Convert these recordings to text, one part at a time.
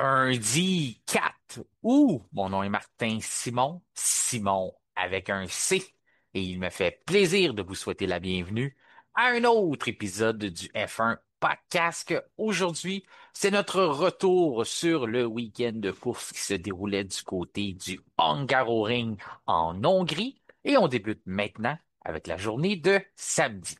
Lundi 4 août. Mon nom est Martin Simon, Simon avec un C, et il me fait plaisir de vous souhaiter la bienvenue à un autre épisode du F1 Podcast. Aujourd'hui, c'est notre retour sur le week-end de course qui se déroulait du côté du Hungaroring en Hongrie, et on débute maintenant avec la journée de samedi.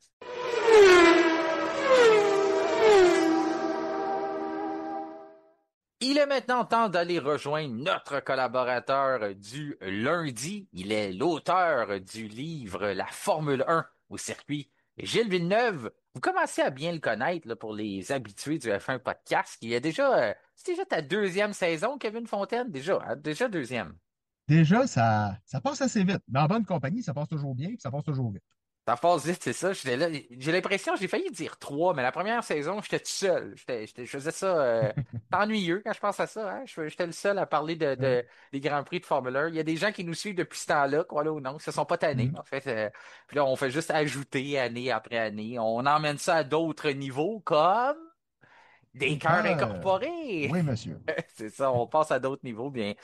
Il est maintenant temps d'aller rejoindre notre collaborateur du lundi. Il est l'auteur du livre La Formule 1 au circuit, Gilles Villeneuve. Vous commencez à bien le connaître là, pour les habitués du F1 Podcast. Il y a déjà, c'est déjà ta deuxième saison, Kevin Fontaine, déjà, hein, déjà deuxième. Déjà, ça passe assez vite. Dans la bonne compagnie, ça passe toujours bien, puis ça passe toujours vite. Ça passe vite, c'est ça. J'étais là, j'ai l'impression, j'ai failli dire trois, mais la première saison, j'étais tout seul. Je faisais ça c'est ennuyeux quand je pense à ça. Hein? J'étais le seul à parler Ouais. des Grands Prix de Formule 1. Il y a des gens qui nous suivent depuis ce temps-là, crois-le ou non, qui se sont pas tannés, Mhm. en fait. Puis là, on fait juste ajouter année après année. On emmène ça à d'autres niveaux, comme des Des cœurs cœurs. incorporés. Oui, monsieur. C'est ça, on passe à d'autres niveaux. Bien,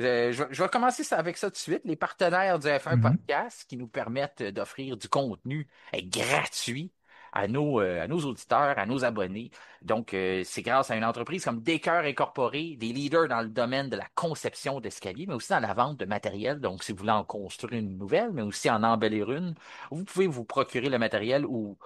je vais commencer avec ça tout de suite. Les partenaires du F1 Mhm. Podcast qui nous permettent d'offrir du contenu gratuit à nos auditeurs, à nos abonnés. Donc, c'est grâce à une entreprise comme Descoeurs Incorporé, des leaders dans le domaine de la conception d'escaliers, mais aussi dans la vente de matériel. Donc, si vous voulez en construire une nouvelle, mais aussi en embellir une, vous pouvez vous procurer le matériel ou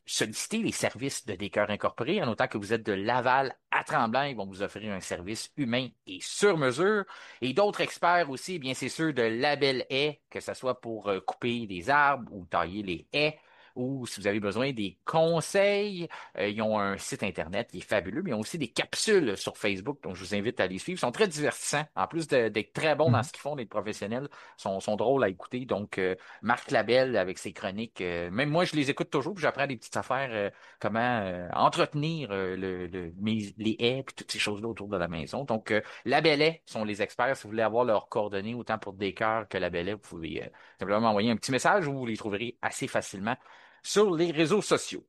solliciter les services de Descoeurs Incorporé, en autant que vous êtes de Laval à Tremblant. Ils vont vous offrir un service humain et sur mesure. Et d'autres experts aussi, eh bien, c'est ceux de Label Haie, que ce soit pour couper des arbres ou tailler les haies, ou si vous avez besoin des conseils, ils ont un site Internet qui est fabuleux, mais ils ont aussi des capsules sur Facebook, donc je vous invite à les suivre. Ils sont très divertissants. En plus d'être très bons dans Mhm. ce qu'ils font, les professionnels sont drôles à écouter. Donc, Marc Labelle avec ses chroniques, même moi, je les écoute toujours, puis j'apprends des petites affaires, comment entretenir les haies, puis toutes ces choses-là autour de la maison. Donc, la Bellet sont les experts. Si vous voulez avoir leurs coordonnées, autant pour Descoeurs que la Bellet, vous pouvez simplement envoyer un petit message où vous les trouverez assez facilement sur les réseaux sociaux.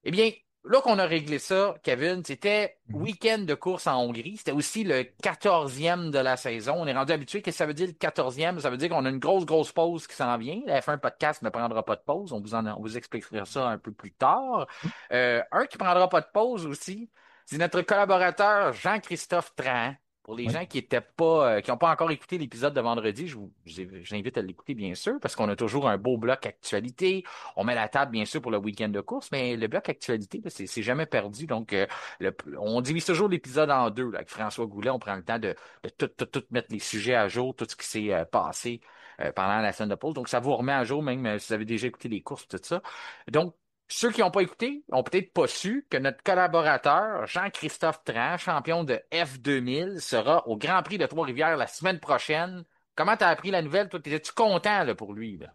Eh bien, là qu'on a réglé ça, Kevin, c'était Mhm. week-end de course en Hongrie. C'était aussi le 14e de la saison. On est rendu habitué. Qu'est-ce que ça veut dire le 14e? Ça veut dire qu'on a une grosse pause qui s'en vient. La F1 Podcast ne prendra pas de pause. On vous expliquera ça un peu plus tard. Un qui prendra pas de pause aussi, c'est notre collaborateur Jean-Christophe Trahan. Pour les Oui. gens qui étaient pas, qui n'ont pas encore écouté l'épisode de vendredi, je vous invite à l'écouter, bien sûr, parce qu'on a toujours un beau bloc actualité. On met la table, bien sûr, pour le week-end de course, mais le bloc actualité, là, c'est jamais perdu. Donc, on divise toujours l'épisode en deux. Là, avec François Goulet, on prend le temps de tout mettre les sujets à jour, tout ce qui s'est passé pendant la semaine de pause. Donc, ça vous remet à jour, même si vous avez déjà écouté les courses, tout ça. Donc, ceux qui n'ont pas écouté ont peut-être pas su que notre collaborateur, Jean-Christophe Tran, champion de F2000, sera au Grand Prix de Trois-Rivières la semaine prochaine. Comment t'as appris la nouvelle? Toi, étais-tu content là, pour lui, là?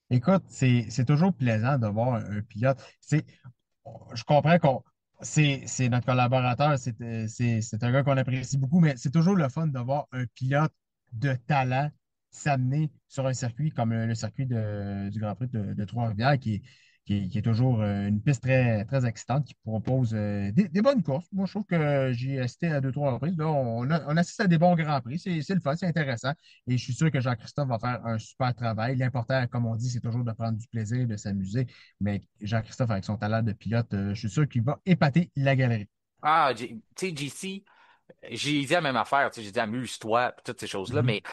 Écoute, c'est toujours plaisant de voir un pilote. Je comprends qu'on c'est notre collaborateur, c'est un gars qu'on apprécie beaucoup, mais c'est toujours le fun de voir un pilote de talent s'amener sur un circuit comme le circuit du Grand Prix de Trois-Rivières, qui est toujours une piste très excitante, qui propose des bonnes courses. Moi, je trouve que j'ai assisté à deux, trois reprises. Là, on assiste à des bons Grands Prix. C'est le fun, c'est intéressant. Et je suis sûr que Jean-Christophe va faire un super travail. L'important, comme on dit, c'est toujours de prendre du plaisir, de s'amuser. Mais Jean-Christophe, avec son talent de pilote, je suis sûr qu'il va épater la galerie. Ah, tu sais, JC, j'ai dit la même affaire, tu sais, j'ai dit amuse-toi, puis toutes ces choses-là, Mhm. mais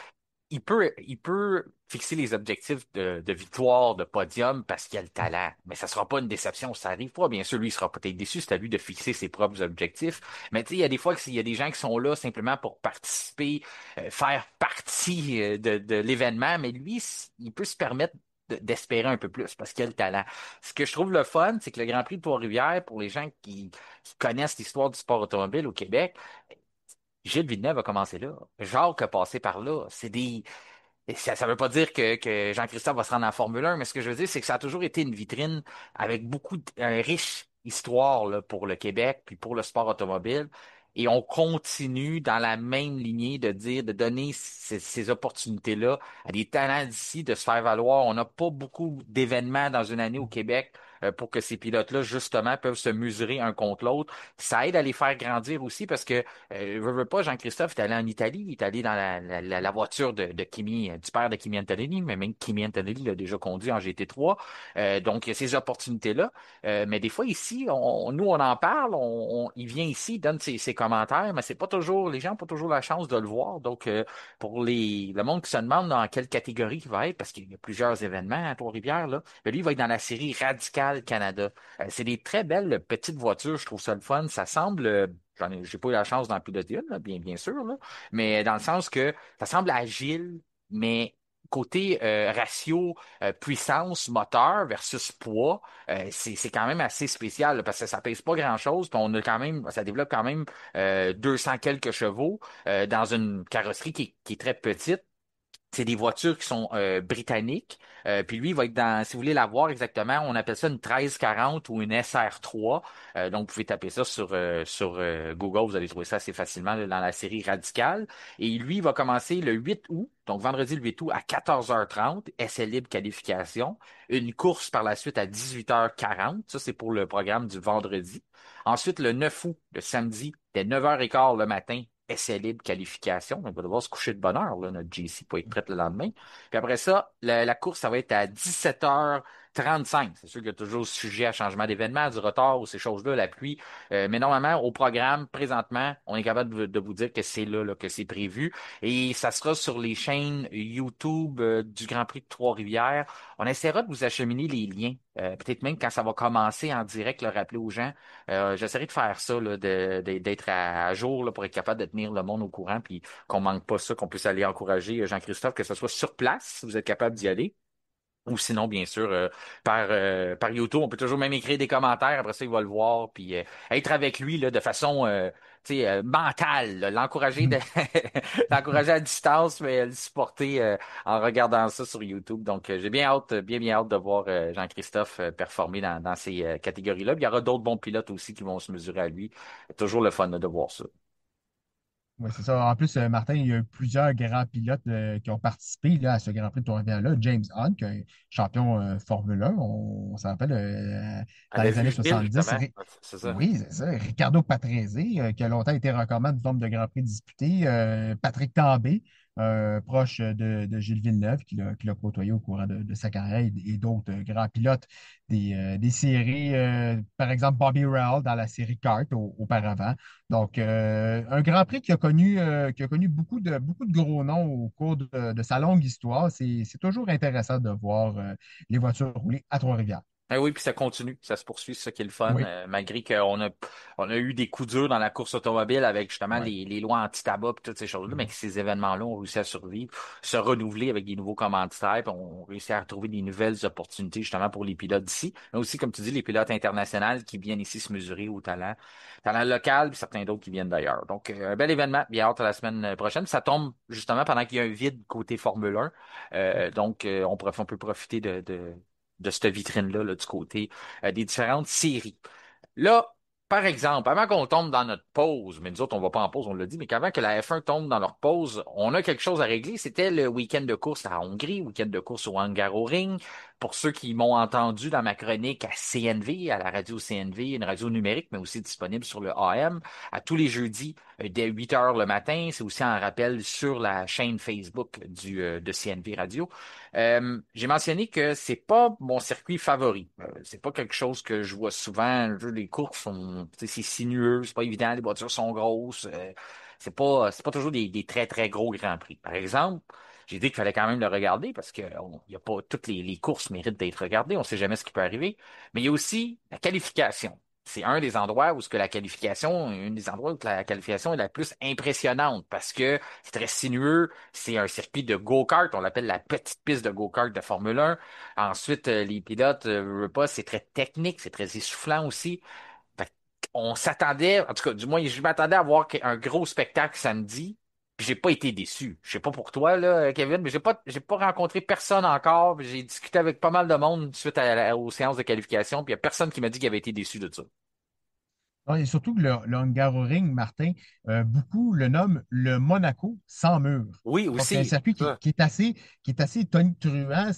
il peut fixer les objectifs de victoire, de podium, parce qu'il a le talent. Mais ça sera pas une déception, ça arrive pas. Bien sûr, lui, il sera peut-être déçu, c'est à lui de fixer ses propres objectifs. Mais tu sais, il y a des fois qu'il y a des gens qui sont là simplement pour participer, faire partie de l'événement, mais lui, il peut se permettre d'espérer un peu plus parce qu'il a le talent. Ce que je trouve le fun, c'est que le Grand Prix de Trois-Rivières, pour les gens qui connaissent l'histoire du sport automobile au Québec, Gilles Villeneuve a commencé là. Jacques a passé par là. Ça veut pas dire que Jean-Christophe va se rendre en Formule 1, mais ce que je veux dire, c'est que ça a toujours été une vitrine avec une riche histoire là, pour le Québec puis pour le sport automobile. Et on continue dans la même lignée de dire, de donner ces opportunités-là à des talents d'ici, de se faire valoir. On n'a pas beaucoup d'événements dans une année au Québec pour que ces pilotes-là, justement, peuvent se mesurer un contre l'autre. Ça aide à les faire grandir aussi parce que, veux pas, Jean-Christophe est allé en Italie, il est allé dans la voiture de Kimi, du père de Kimi Antonelli, mais même Kimi Antonelli l'a déjà conduit en GT3. Donc, il y a ces opportunités-là. Mais des fois, ici, nous, on en parle, il vient ici, il donne ses commentaires, mais c'est pas toujours, les gens n'ont pas toujours la chance de le voir. Donc, pour le monde qui se demande dans quelle catégorie il va être, parce qu'il y a plusieurs événements à Trois-Rivières, là, ben lui, il va être dans la série Radical Canada. C'est des très belles petites voitures, je trouve ça le fun. Ça semble, j'ai pas eu la chance d'en piloter une, là, bien sûr, là, mais dans le sens que ça semble agile, mais côté ratio puissance moteur versus poids, c'est quand même assez spécial là, parce que ça pèse pas grand-chose, puis on a quand même, ça développe quand même 200 quelques chevaux dans une carrosserie qui est très petite. C'est des voitures qui sont britanniques. Puis lui, il va être dans, si vous voulez la voir exactement, on appelle ça une 1340 ou une SR3. Donc, vous pouvez taper ça sur Google, vous allez trouver ça assez facilement là, dans la série Radicale. Et lui, il va commencer le 8 août, donc vendredi le 8 août à 14h30, essai libre qualification. Une course par la suite à 18h40. Ça, c'est pour le programme du vendredi. Ensuite, le 9 août, le samedi, dès 9h15 le matin, essai libre qualification. On va devoir se coucher de bonne heure, là, notre GC, pour être prête le lendemain. Puis après ça, la course, ça va être à 17h35. C'est sûr qu'il y a toujours sujet à changement d'événement, du retard ou ces choses-là, la pluie. Mais normalement, au programme, présentement, on est capable de vous dire que c'est là, que c'est prévu. Et ça sera sur les chaînes YouTube du Grand Prix de Trois-Rivières. On essaiera de vous acheminer les liens. Peut-être même quand ça va commencer en direct, le rappeler aux gens. J'essaierai de faire ça, là, d'être à jour là, pour être capable de tenir le monde au courant, puis qu'on manque pas ça, qu'on puisse aller encourager Jean-Christophe, que ce soit sur place, si vous êtes capable d'y aller. Ou sinon, bien sûr, par YouTube, on peut toujours même écrire des commentaires. Après ça, il va le voir. Puis être avec lui là, de façon tu sais, mentale. Là, l'encourager l'encourager à distance, mais le supporter en regardant ça sur YouTube. Donc, j'ai bien hâte, bien hâte de voir Jean-Christophe performer dans ces catégories-là. Puis il y aura d'autres bons pilotes aussi qui vont se mesurer à lui. Toujours le fun là, de voir ça. Oui, c'est ça. En plus, Martin, il y a eu plusieurs grands pilotes qui ont participé là, à ce Grand Prix de Trois-Rivières-là. James Hunt, qui est un champion Formule 1, on s'en rappelle, À dans la les années vue, Ville, 70. justement. Ouais, c'est ça. Oui, c'est ça. Ricardo Patrese, qui a longtemps été recordman du nombre de Grands Prix disputés. Patrick Tambay, proche de Gilles Villeneuve, qui l'a côtoyé au courant de sa carrière, et d'autres grands pilotes des séries, par exemple Bobby Rahal dans la série Kart auparavant. Donc, un Grand Prix qui a connu beaucoup de gros noms au cours de sa longue histoire. C'est toujours intéressant de voir les voitures rouler à Trois-Rivières. Ah oui, puis ça continue, ça se poursuit, c'est ça qui est le fun, Oui, malgré on a eu des coups durs dans la course automobile avec justement oui. les lois anti-tabac et toutes ces choses-là, mais que ces événements-là ont réussi à survivre, se renouveler avec des nouveaux commanditaires, puis on réussi à retrouver des nouvelles opportunités justement pour les pilotes d'ici, mais aussi, comme tu dis, les pilotes internationaux qui viennent ici se mesurer au talent local, puis certains d'autres qui viennent d'ailleurs. Donc, un bel événement, bien hâte à la semaine prochaine. Ça tombe justement pendant qu'il y a un vide côté Formule 1, donc on peut profiter de cette vitrine-là là, du côté des différentes séries. Là, par exemple, avant qu'on tombe dans notre pause, mais nous autres, on va pas en pause, on l'a dit, mais qu'avant que la F1 tombe dans leur pause, on a quelque chose à régler. C'était le week-end de course à Hongrie, week-end de course au Hungaroring. Pour ceux qui m'ont entendu dans ma chronique à CNV, à la radio CNV, une radio numérique, mais aussi disponible sur le AM, à tous les jeudis, dès 8 heures le matin. C'est aussi un rappel sur la chaîne Facebook de CNV Radio. J'ai mentionné que c'est pas mon circuit favori. C'est pas quelque chose que je vois souvent. Les courses sont, tu sais, c'est sinueux, c'est pas évident, les voitures sont grosses. C'est pas toujours des très, très gros grands prix. Par exemple, j'ai dit qu'il fallait quand même le regarder parce que il y a pas toutes les courses méritent d'être regardées. On sait jamais ce qui peut arriver. Mais il y a aussi la qualification. C'est un des endroits où ce que la qualification, un des endroits où la qualification est la plus impressionnante parce que c'est très sinueux. C'est un circuit de go-kart. On l'appelle la petite piste de go-kart de Formule 1. Ensuite, les pilotes, veux pas, c'est très technique, c'est très essoufflant aussi. Fait on s'attendait, en tout cas, du moins, je m'attendais à voir un gros spectacle samedi. Puis j'ai pas été déçu. Je sais pas pour toi, là, Kevin, mais j'ai pas rencontré personne encore. J'ai discuté avec pas mal de monde suite aux séances de qualification, puis il y a personne qui m'a dit qu'il avait été déçu de ça. Non, et surtout que le Hungaroring, Martin, beaucoup le nomment le Monaco sans mur. Oui, Donc, c'est un aussi. circuit qui, Ça. qui est assez tonitruant.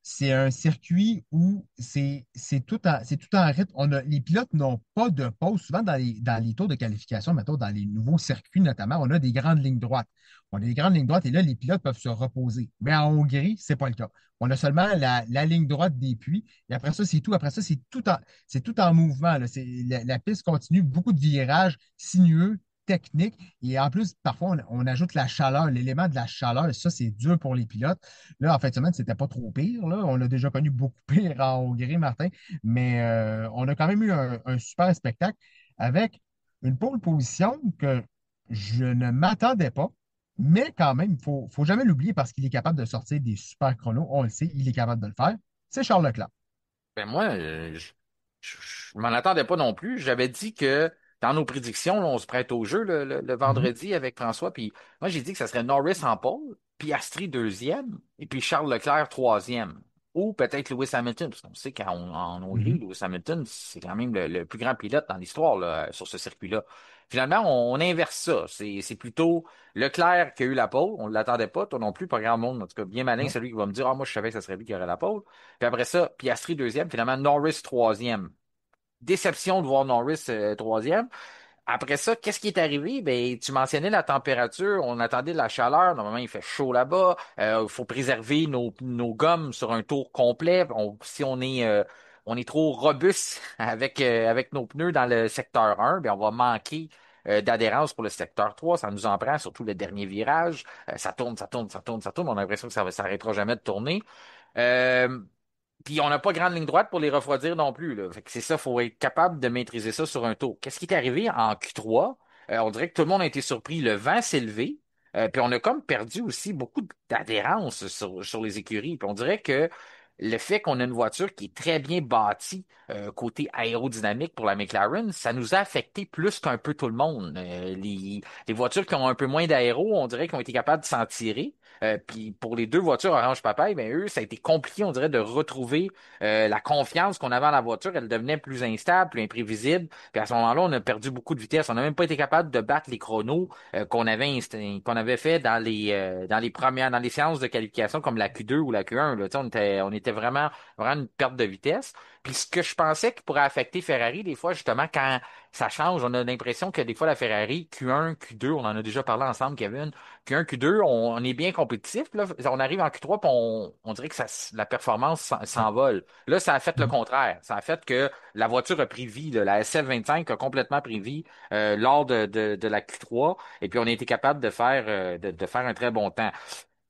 c'est un circuit où c'est tout en rythme. Les pilotes n'ont pas de pause. Souvent, dans les tours de qualification, mettons, dans les nouveaux circuits notamment, on a des grandes lignes droites. On a des grandes lignes droites et là, les pilotes peuvent se reposer. Mais en Hongrie, c'est pas le cas. On a seulement la ligne droite des puits. Et après ça, c'est tout. Après ça, c'est tout en mouvement, là. La piste continue, beaucoup de virages sinueux, techniques. Et en plus, parfois, on ajoute la chaleur, l'élément de la chaleur. Et ça, c'est dur pour les pilotes. Là, en fin de semaine, c'était pas trop pire. Là. On a déjà connu beaucoup pire en Hongrie, Martin. Mais on a quand même eu un super spectacle avec une pole position que je ne m'attendais pas. Mais quand même, faut jamais l'oublier parce qu'il est capable de sortir des super chronos. On le sait, il est capable de le faire. C'est Charles Leclerc. Ben moi, je m'en attendais pas non plus. J'avais dit que dans nos prédictions, là, on se prête au jeu le Mhm, vendredi avec François. Puis moi, j'ai dit que ça serait Norris en pole, Piastri deuxième, et puis Charles Leclerc troisième. Ou peut-être Lewis Hamilton, parce qu'on sait qu'en Hongrie, mhm. Lewis Hamilton, c'est quand même le plus grand pilote dans l'histoire là, sur ce circuit-là. Finalement, on inverse ça. C'est plutôt Leclerc qui a eu la pole. On ne l'attendait pas, toi non plus, pas grand monde. En tout cas, bien malin, Non. celui qui va me dire, ah, moi, je savais que ça serait lui qui aurait la pole. Puis après ça, Piastri deuxième, finalement Norris troisième. Déception de voir Norris troisième. Après ça, qu'est-ce qui est arrivé? Ben, tu mentionnais la température, on attendait de la chaleur. Normalement, il fait chaud là-bas. Il faut préserver nos gommes sur un tour complet. Si on est trop robuste avec nos pneus dans le secteur 1, ben, on va manquer d'adhérence pour le secteur 3. Ça nous en prend, surtout le dernier virage. Ça tourne, ça tourne, ça tourne, ça tourne. On a l'impression que ça s'arrêtera jamais de tourner. Euh, Puis on n'a pas grande ligne droite pour les refroidir non plus, là. Fait que c'est ça, faut être capable de maîtriser ça sur un tour. Qu'est-ce qui est arrivé en Q3? On dirait que tout le monde a été surpris. Le vent s'est levé. Puis on a comme perdu aussi beaucoup d'adhérence sur les écuries. Puis on dirait que le fait qu'on a une voiture qui est très bien bâtie côté aérodynamique pour la McLaren, ça nous a affecté plus qu'un peu tout le monde. Les voitures qui ont un peu moins d'aéro, on dirait qu'ils ont été capables de s'en tirer. Puis pour les deux voitures Orange Papaye, ben eux, ça a été compliqué, on dirait, de retrouver la confiance qu'on avait en la voiture. Elle devenait plus instable, plus imprévisible. Puis à ce moment-là, on a perdu beaucoup de vitesse. On n'a même pas été capable de battre les chronos qu'on avait fait dans les premières, dans les séances de qualification comme la Q2 ou la Q1. Là. Tu sais, on était vraiment une perte de vitesse. Puis ce que je pensais qui pourrait affecter Ferrari, des fois, justement, quand ça change, on a l'impression que des fois, la Ferrari, Q1, Q2, on en a déjà parlé ensemble, Kevin, Q1, Q2, on est bien compétitif. Là. On arrive en Q3, puis on dirait que la performance Ouais. s'envole. Là, ça a fait le Mhm. contraire. Ça a fait que la voiture a pris vie. Là. La SF25 a complètement pris vie lors de la Q3. Et puis, on a été capable de faire un très bon temps.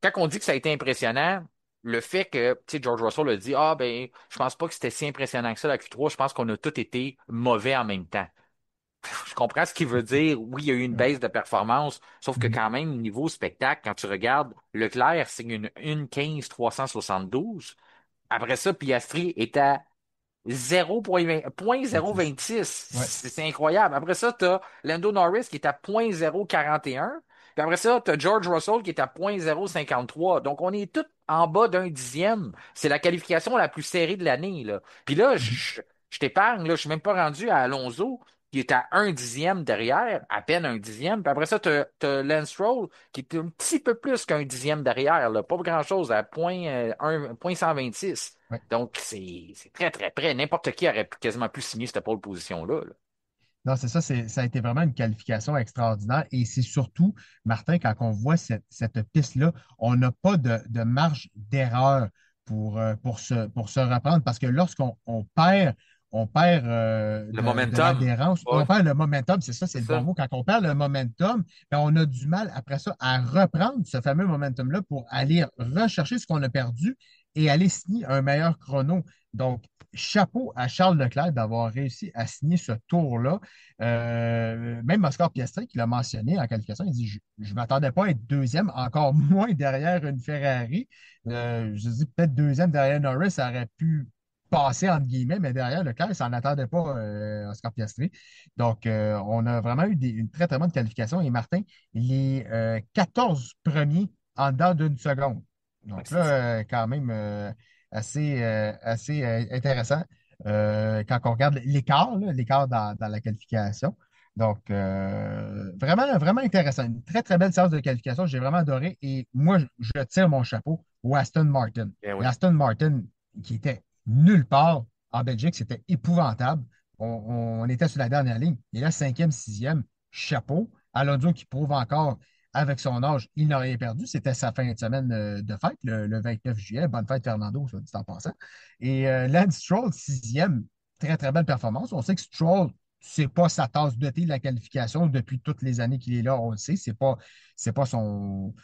Quand on dit que ça a été impressionnant, le fait que, tu sais, George Russell a dit, ah, ben, je pense pas que c'était si impressionnant que ça, la Q3. Je pense qu'on a tous été mauvais en même temps. Je comprends ce qu'il veut dire. Oui, il y a eu une Ouais. baisse de performance, sauf que Mhm. quand même, niveau spectacle, quand tu regardes, Leclerc signe une 1,15,372. Après ça, Piastri est à 26. 0,026. Ouais. C'est incroyable. Après ça, tu as Lando Norris qui est à 0,041. Puis après ça, tu as George Russell qui est à 0,053. Donc, on est tous en bas d'un dixième. C'est la qualification la plus serrée de l'année, là. Puis là, Mhm. je t'épargne, là. Je suis même pas rendu à Alonso qui est à un dixième derrière, à peine un dixième. Puis après ça, tu as Lance Stroll qui est un petit peu plus qu'un dixième derrière, là. Pas grand-chose, à point 126. Ouais. Donc, c'est très, très près. N'importe qui aurait quasiment pu signer cette pole position-là. Là. Non, c'est ça, ça a été vraiment une qualification extraordinaire. Et c'est surtout, Martin, quand on voit cette piste-là, on n'a pas de marge d'erreur pour se reprendre. Parce que lorsqu'on on perd Le de momentum, l'adhérence, ouais, on perd le momentum, c'est ça, c'est c'est le bon ça. mot. Quand on perd le momentum, ben, on a du mal après ça à reprendre ce fameux momentum-là pour aller rechercher ce qu'on a perdu et aller signer un meilleur chrono. Donc, chapeau à Charles Leclerc d'avoir réussi à signer ce tour-là. Même Oscar Piastri, qui l'a mentionné en qualification, il dit, je ne m'attendais pas à être deuxième, encore moins derrière une Ferrari. Je dis peut-être deuxième derrière Norris, ça aurait pu passer entre guillemets, mais derrière Leclerc, il s'en attendait pas, Oscar Piastri. Donc, on a vraiment eu une très, très bonne qualification. Et Martin, les 14 premiers en dedans d'une seconde. Ouais, Donc là, quand même assez intéressant quand on regarde l'écart, là, l'écart dans la qualification. Donc, vraiment, vraiment intéressant. Une très, très belle séance de qualification. J'ai vraiment adoré. Et moi, je tire mon chapeau au Aston Martin. Eh Et oui. Aston Martin, qui était nulle part en Belgique, c'était épouvantable. On était sur la dernière ligne. Et là, cinquième, sixième, chapeau. Alonso qui prouve encore, avec son âge, il n'a rien perdu. C'était sa fin de semaine de fête, le 29 juillet. Bonne fête, Fernando, ça dit en passant. Et Lance Stroll, sixième, très, très belle performance. On sait que Stroll, c'est pas sa tasse de thé de la qualification depuis toutes les années qu'il est là, on le sait. C'est pas son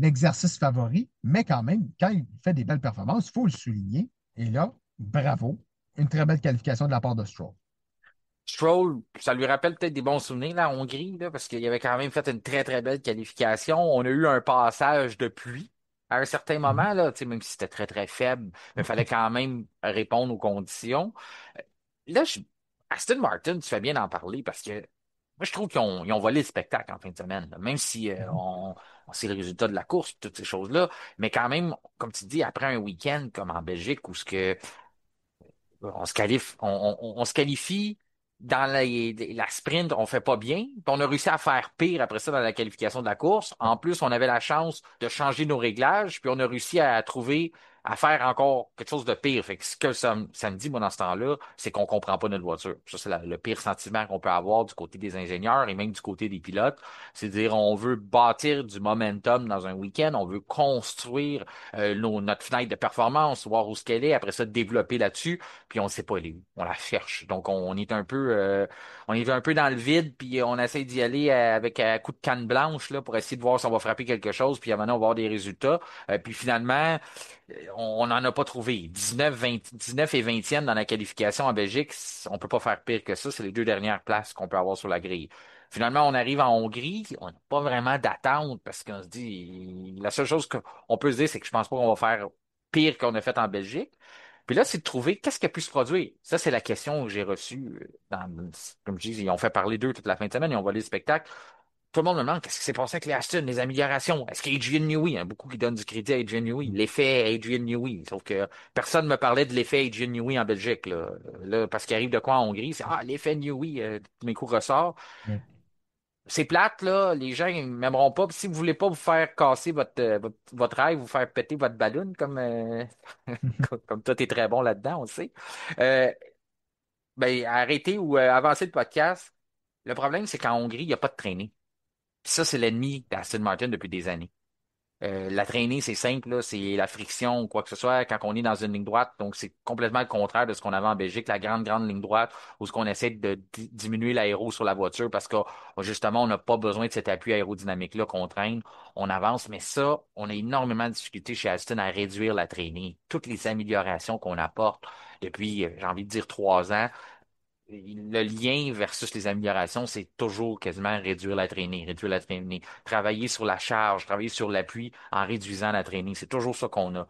exercice favori, mais quand même, quand il fait des belles performances, il faut le souligner. Et là, bravo, une très belle qualification de la part de Stroll. Stroll, ça lui rappelle peut-être des bons souvenirs là, en Hongrie, là, parce qu'il avait quand même fait une très très belle qualification. On a eu un passage de pluie à un certain Mhm. moment, là, tu sais, même si c'était très très faible, mais il fallait quand même répondre aux conditions. Là, Aston Martin, tu fais bien d'en parler parce que moi je trouve qu'ils ont volé le spectacle en fin de semaine, là. Même si Mhm. on sait le résultat de la course, toutes ces choses-là, mais quand même, comme tu dis, après un week-end comme en Belgique où ce que on se qualifie dans la sprint, on fait pas bien. Puis on a réussi à faire pire après ça dans la qualification de la course. Ouais. En plus, on avait la chance de changer nos réglages, puis on a réussi à trouver, à faire encore quelque chose de pire. Fait que ce que ça me dit, moi, dans ce temps-là, c'est qu'on comprend pas notre voiture. Ça, c'est le pire sentiment qu'on peut avoir du côté des ingénieurs et même du côté des pilotes. C'est dire, on veut bâtir du momentum dans un week-end, on veut construire notre fenêtre de performance, voir où ce qu'elle est, après ça, développer là-dessus puis on ne sait pas elle est où. On la cherche. Donc on est un peu dans le vide, puis on essaie d'y aller avec un coup de canne blanche là pour essayer de voir si on va frapper quelque chose, puis maintenant on va avoir des résultats. Puis finalement, on n'en a pas trouvé. 19 et 20e dans la qualification en Belgique, on peut pas faire pire que ça. C'est les deux dernières places qu'on peut avoir sur la grille. Finalement, on arrive en Hongrie, on n'a pas vraiment d'attente parce qu'on se dit, la seule chose qu'on peut se dire, c'est que je pense pas qu'on va faire pire qu'on a fait en Belgique. Puis là, c'est de trouver qu'est-ce qui a pu se produire. Ça, c'est la question que j'ai reçue comme je dis, ils ont fait parler d'eux toute la fin de semaine, ils ont volé le spectacle. Tout le monde me demande qu'est-ce qui s'est passé avec les Aston, les améliorations. Est-ce qu'Adrian Newey, il y a beaucoup qui donnent du crédit à Adrian Newey, l'effet Adrian Newey. Sauf que personne ne me parlait de l'effet Adrian Newey en Belgique, là. Là, parce qu'il arrive de quoi en Hongrie, c'est l'effet Newey, tous mes coups ressortent. Ouais. C'est plate, là. Les gens ils m'aimeront pas. Puis si vous voulez pas vous faire casser votre rêve, vous faire péter votre ballon, comme toi, t'es très bon là-dedans, on le sait. Euh, ben, arrêtez ou avancez le podcast. Le problème, c'est qu'en Hongrie, il n'y a pas de traînée. Puis ça, c'est l'ennemi d'Aston Martin depuis des années. La traînée, c'est simple, là, c'est la friction ou quoi que ce soit quand on est dans une ligne droite. Donc, c'est complètement le contraire de ce qu'on avait en Belgique, la grande, grande ligne droite, où ce qu'on essaie de diminuer l'aéro sur la voiture parce que justement, on n'a pas besoin de cet appui aérodynamique-là qu'on traîne. On avance, mais ça, on a énormément de difficultés chez Aston à réduire la traînée. Toutes les améliorations qu'on apporte depuis, j'ai envie de dire 3 ans, le lien versus les améliorations, c'est toujours quasiment réduire la traînée, travailler sur la charge, travailler sur l'appui en réduisant la traînée. C'est toujours ça qu'on a.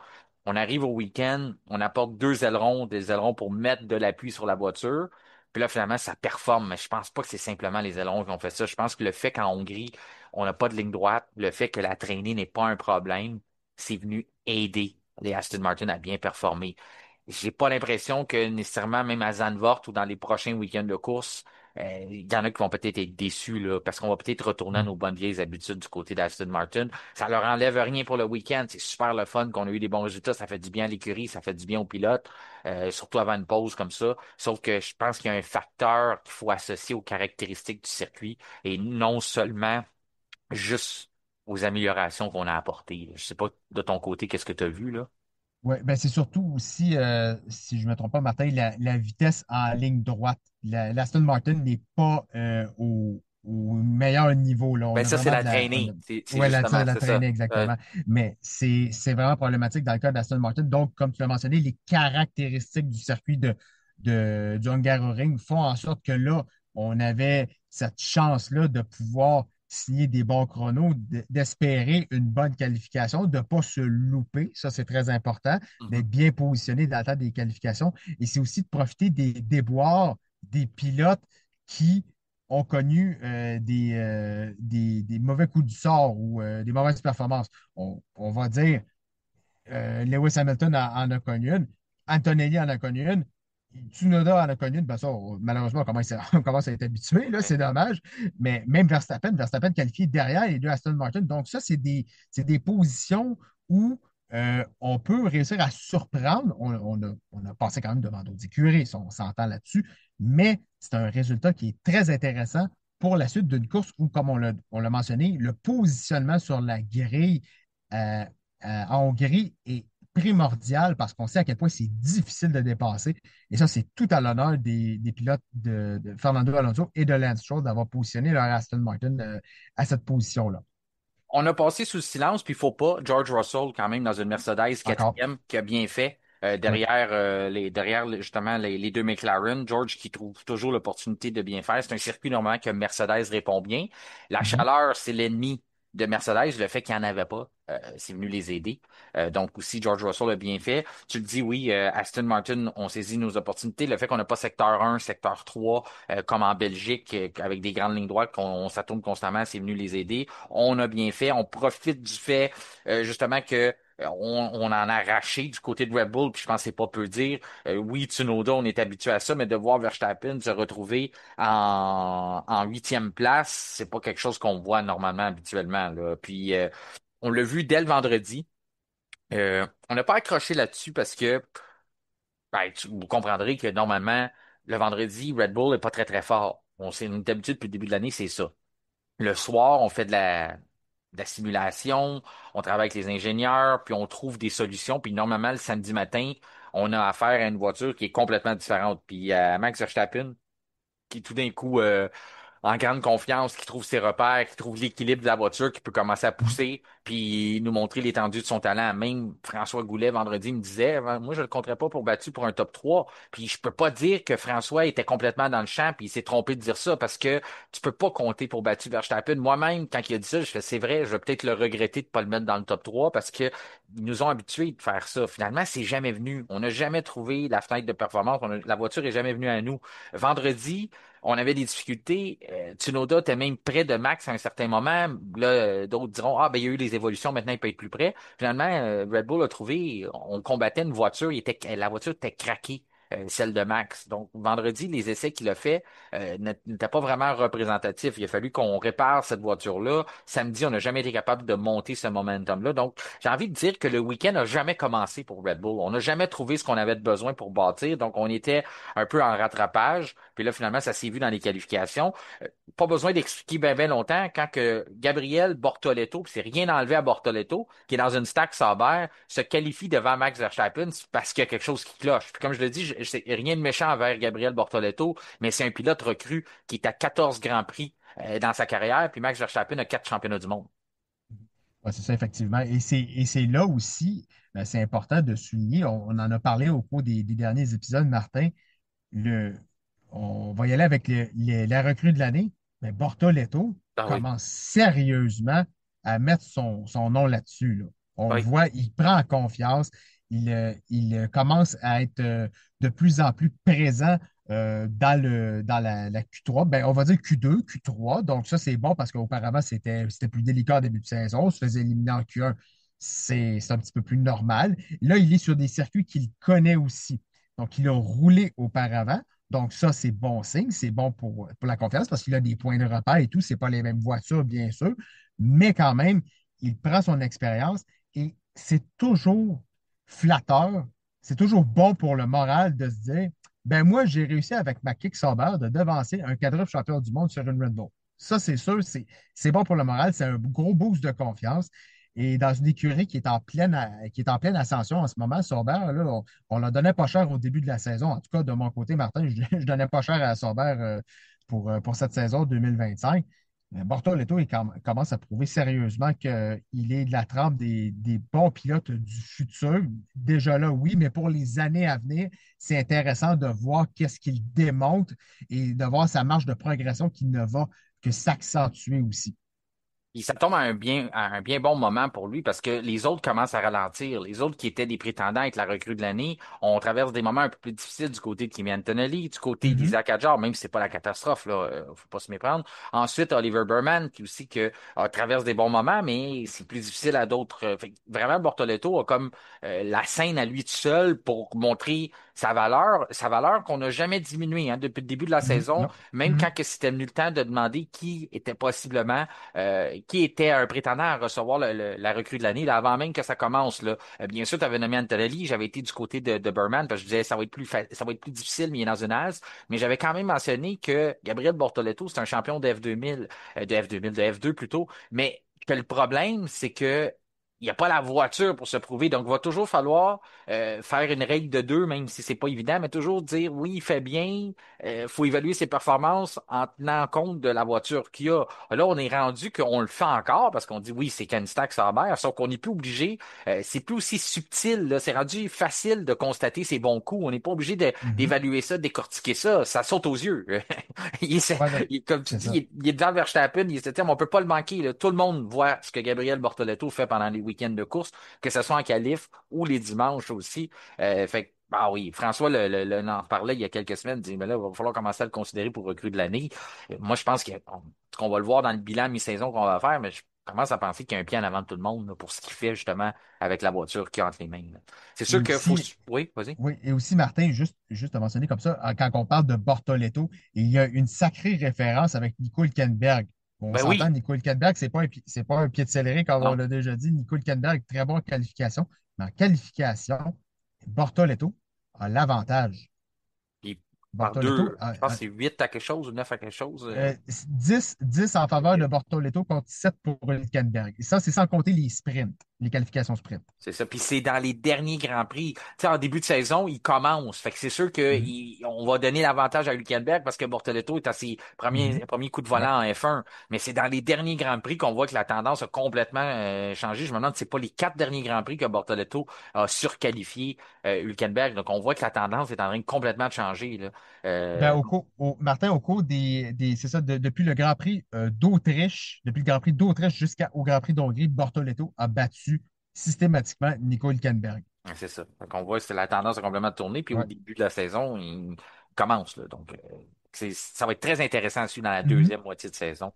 On arrive au week-end, on apporte deux ailerons, des ailerons pour mettre de l'appui sur la voiture. Puis là, finalement, ça performe. Mais je pense pas que c'est simplement les ailerons qui ont fait ça. Je pense que le fait qu'en Hongrie, on n'a pas de ligne droite, le fait que la traînée n'est pas un problème, c'est venu aider les Aston Martin à bien performer. J'ai pas l'impression que nécessairement, même à Zandvoort ou dans les prochains week-ends de course, il y en a qui vont peut-être être déçus là, parce qu'on va peut-être retourner à nos bonnes vieilles habitudes du côté d'Aston Martin. Ça leur enlève rien pour le week-end. C'est super le fun qu'on a eu des bons résultats. Ça fait du bien à l'écurie, ça fait du bien aux pilotes, surtout avant une pause comme ça. Sauf que je pense qu'il y a un facteur qu'il faut associer aux caractéristiques du circuit et non seulement juste aux améliorations qu'on a apportées. Je sais pas de ton côté, qu'est-ce que tu as vu là? Oui, ben c'est surtout aussi, si je ne me trompe pas, Martin, la vitesse en ligne droite. L'Aston Martin n'est pas au meilleur niveau, là. On Ben a ça, c'est vraiment la traînée. C'est ouais, justement, la c'est ça. traînée exactement. Mais c'est vraiment problématique dans le cas d'Aston Martin. Donc, comme tu l'as mentionné, les caractéristiques du circuit du Hungaroring font en sorte que là, on avait cette chance-là de pouvoir signer des bons chronos, d'espérer une bonne qualification, de ne pas se louper. Ça, c'est très important, Mhm. d'être bien positionné dans le temps des qualifications. Et c'est aussi de profiter des déboires des pilotes qui ont connu des mauvais coups du sort ou des mauvaises performances. On va dire, Lewis Hamilton en a connu une, Antonelli en a connu une. Tsunoda en a connu une, ben ça, malheureusement, on commence à être habitué, là, Ouais. c'est dommage. Mais même Verstappen qualifié derrière les deux Aston Martin. Donc, ça, c'est des positions où on peut réussir à surprendre. On a passé quand même devant d'autres écuries, ça, on s'entend là-dessus. Mais c'est un résultat qui est très intéressant pour la suite d'une course où, comme on l'a mentionné, le positionnement sur la grille euh, en Hongrie est primordial parce qu'on sait à quel point c'est difficile de dépasser. Et ça, c'est tout à l'honneur des pilotes de Fernando Alonso et de Lance Stroll d'avoir positionné leur Aston Martin à cette position-là. On a passé sous le silence, puis il faut pas. George Russell, quand même, dans une Mercedes Encore. quatrième, qui a bien fait Oui. justement les deux McLaren. George qui trouve toujours l'opportunité de bien faire. C'est un circuit normalement que Mercedes répond bien. La Mhm. chaleur, c'est l'ennemi de Mercedes. Le fait qu'il n'y en avait pas, c'est venu les aider. Donc aussi, George Russell a bien fait. Tu le dis, oui, Aston Martin, on saisit nos opportunités. Le fait qu'on n'a pas secteur 1, secteur 3, comme en Belgique, avec des grandes lignes droites, qu'on ça tourne constamment, c'est venu les aider. On a bien fait. On profite du fait justement que on en a arraché du côté de Red Bull, puis je pense que c'est pas peu dire. Oui, Tsunoda, on est habitué à ça, mais de voir Verstappen se retrouver en huitième place, c'est pas quelque chose qu'on voit normalement habituellement, là. Puis on l'a vu dès le vendredi. On n'a pas accroché là-dessus parce que ben, vous comprendrez que normalement, le vendredi, Red Bull est pas très très fort. On s'est une habitude depuis le début de l'année, c'est ça. Le soir, on fait de la simulation, on travaille avec les ingénieurs, puis on trouve des solutions. Puis normalement, le samedi matin, on a affaire à une voiture qui est complètement différente. Puis Max Verstappen, qui tout d'un coup en grande confiance, qui trouve ses repères, qui trouve l'équilibre de la voiture, qui peut commencer à pousser, puis nous montrer l'étendue de son talent. Même François Goulet, vendredi, me disait, moi, je le compterais pas pour battu pour un top 3. Puis je peux pas dire que François était complètement dans le champ, puis il s'est trompé de dire ça, parce que tu peux pas compter pour battu Verstappen. Moi-même, quand il a dit ça, je fais, c'est vrai, je vais peut-être le regretter de pas le mettre dans le top 3, parce que ils nous ont habitués de faire ça. Finalement, c'est jamais venu. On n'a jamais trouvé la fenêtre de performance. La voiture est jamais venue à nous. Vendredi, on avait des difficultés. Tsunoda était même près de Max à un certain moment. Là, d'autres diront, ah, ben, il y a eu les évolutions, maintenant il peut être plus près. Finalement, Red Bull a trouvé, on combattait une voiture, la voiture était craquée, celle de Max. Donc, vendredi, les essais qu'il a fait n'étaient pas vraiment représentatifs. Il a fallu qu'on répare cette voiture-là. Samedi, on n'a jamais été capable de monter ce momentum-là. Donc, j'ai envie de dire que le week-end n'a jamais commencé pour Red Bull. On n'a jamais trouvé ce qu'on avait de besoin pour bâtir. Donc, on était un peu en rattrapage. Puis là, finalement, ça s'est vu dans les qualifications. Pas besoin d'expliquer bien longtemps quand que Gabriel Bortoleto, puis c'est rien enlevé à Bortoleto, qui est dans une stack Sauber, se qualifie devant Max Verstappen c'est parce qu'il y a quelque chose qui cloche. Puis comme je le dis, c'est rien de méchant envers Gabriel Bortoleto, mais c'est un pilote recru qui est à 14 Grands Prix dans sa carrière, puis Max Verstappen a 4 championnats du monde. Ouais, c'est ça, effectivement. Et c'est là aussi, c'est important de souligner, on en a parlé au cours des derniers épisodes, Martin, le, on va y aller avec la recrue de l'année, mais Bortoleto Ah oui. commence sérieusement à mettre son nom là-dessus, là. On le Oui. voit, il prend en confiance, il commence à être de plus en plus présent dans la Q3. Ben, on va dire Q2, Q3. Donc, ça, c'est bon parce qu'auparavant, c'était plus délicat au début de saison. On se faisait éliminer en Q1, c'est un petit peu plus normal. Là, il est sur des circuits qu'il connaît aussi. Donc, il a roulé auparavant. Donc, ça, c'est bon signe. C'est bon pour la confiance parce qu'il a des points de repère et tout. Ce pas les mêmes voitures, bien sûr. Mais quand même, il prend son expérience et c'est toujours flatteur. C'est toujours bon pour le moral de se dire, ben moi, j'ai réussi avec ma kick Sauber de devancer un quadruple champion du monde sur une Red Bull. Ça, c'est sûr, c'est bon pour le moral. C'est un gros boost de confiance. Et dans une écurie qui est en pleine ascension en ce moment, Sauber, là, on ne donnait pas cher au début de la saison. En tout cas, de mon côté, Martin, je ne donnais pas cher à Sauber pour cette saison 2025. Mais Bortoleto, commence à prouver sérieusement qu'il est de la trempe des bons pilotes du futur. Déjà là, oui, mais pour les années à venir, c'est intéressant de voir qu'est-ce qu'il démontre et de voir sa marge de progression qui ne va que s'accentuer aussi. Puis ça tombe à un bien bon moment pour lui parce que les autres commencent à ralentir. Les autres qui étaient des prétendants à être la recrue de l'année, on traverse des moments un peu plus difficiles du côté de Kimi Antonelli, du côté Mhm. d'Isaac Hadjar, même si c'est pas la catastrophe, là, faut pas se méprendre. Ensuite, Oliver Berman, qui aussi traverse des bons moments, mais c'est plus difficile à d'autres. Fait que vraiment, Bortoleto a comme la scène à lui tout seul pour montrer sa valeur qu'on n'a jamais diminuée hein, depuis le début de la Mhm. saison, Non. même Mhm. quand que c'était venu le temps de demander qui était un prétendant à recevoir la recrue de l'année, là, avant même que ça commence. Là. Bien sûr, tu avais nommé Antonelli, j'avais été du côté de Berman, parce que je disais ça va être ça va être plus difficile, mais il est dans une as. Mais j'avais quand même mentionné que Gabriel Bortoleto, c'est un champion de F2000, de F2 plutôt, mais que le problème, c'est que il n'y a pas la voiture pour se prouver, donc il va toujours falloir faire une règle de deux, même si c'est pas évident, mais toujours dire oui, il fait bien, faut évaluer ses performances en tenant compte de la voiture qu'il a. Là, on est rendu qu'on le fait encore parce qu'on dit oui, c'est Ken Stack Saber, sauf qu'on n'est plus obligé. C'est plus aussi subtil. Là. C'est rendu facile de constater ses bons coups. On n'est pas obligé Mhm. d'évaluer ça, de décortiquer ça. Ça saute aux yeux. Ouais, ben, Comme tu c'est dis, ça. il est devant Verstappen. Il est septième. On peut pas le manquer. Là. Tout le monde voit ce que Gabriel Bortoleto fait pendant les week-ends de course, que ce soit en qualif ou les dimanches aussi. Fait que, ah oui, François en parlait il y a quelques semaines, il dit, mais là, il va falloir commencer à le considérer pour recrue de l'année. Moi, je pense qu'on va le voir dans le bilan mi-saison qu'on va faire, mais je commence à penser qu'il y a un pied en avant de tout le monde là, pour ce qu'il fait justement avec la voiture qu'il a entre les mains. Là. C'est Et sûr que faut. aussi, Oui, vas-y. oui, et aussi, Martin, juste à mentionner comme ça, quand on parle de Bortoleto, il y a une sacrée référence avec Nico Hülkenberg. Bon, on Ben s'entend, oui, Nico Hülkenberg, c'est pas un pied de céleri, comme on non. l'a déjà dit. Nico Hülkenberg, très bonne qualification. Mais en qualification, Bortoleto a l'avantage. Puis par Bortoleto deux, je pense que c'est 8 à quelque chose ou 9 à quelque chose. 10 en faveur Ok. de Bortoleto contre 7 pour Hülkenberg. Et ça, c'est sans compter les sprints, les qualifications sprint. C'est ça. Puis c'est dans les derniers Grands Prix. Tu sais, en début de saison, il commence. Fait que c'est sûr que Mhm, on va donner l'avantage à Hülkenberg parce que Bortoleto est à ses mhm. premiers coups de Ouais. volant en F1. Mais c'est dans les derniers Grands Prix qu'on voit que la tendance a complètement changé. Je me demande si c'est pas les 4 derniers Grands Prix que Bortoleto a surqualifié Hülkenberg. Donc on voit que la tendance est en train de complètement de changer, là. Ben, Euh, Martin, au cours c'est ça, depuis le Grand Prix d'Autriche, depuis le Grand Prix d'Autriche jusqu'au Grand Prix d'Hongrie, Bortoleto a battu systématiquement Nico Hülkenberg. Ouais, c'est ça. Donc, on voit que la tendance a complètement tourné. Puis au Ouais. début de la saison, il commence. Là. Donc, ça va être très intéressant aussi dans la Mhm, deuxième moitié de saison,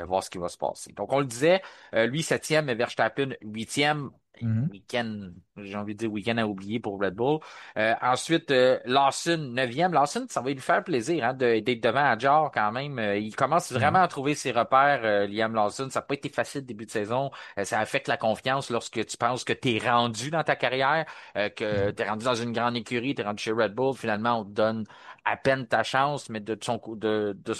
voir ce qui va se passer. Donc, on le disait, lui, septième, Verstappen, huitième. mhm, Week-end, j'ai envie de dire week-end à oublier pour Red Bull. Ensuite, Lawson, neuvième. Lawson, ça va lui faire plaisir hein, d'être devant Hadjar quand même. Il commence vraiment mhm, à trouver ses repères, Liam Lawson. Ça n'a pas été facile le début de saison. Ça affecte la confiance lorsque tu penses que tu es rendu dans ta carrière que mhm. tu es rendu dans une grande écurie, tu es rendu chez Red Bull, finalement, on te donne à peine ta chance, mais de son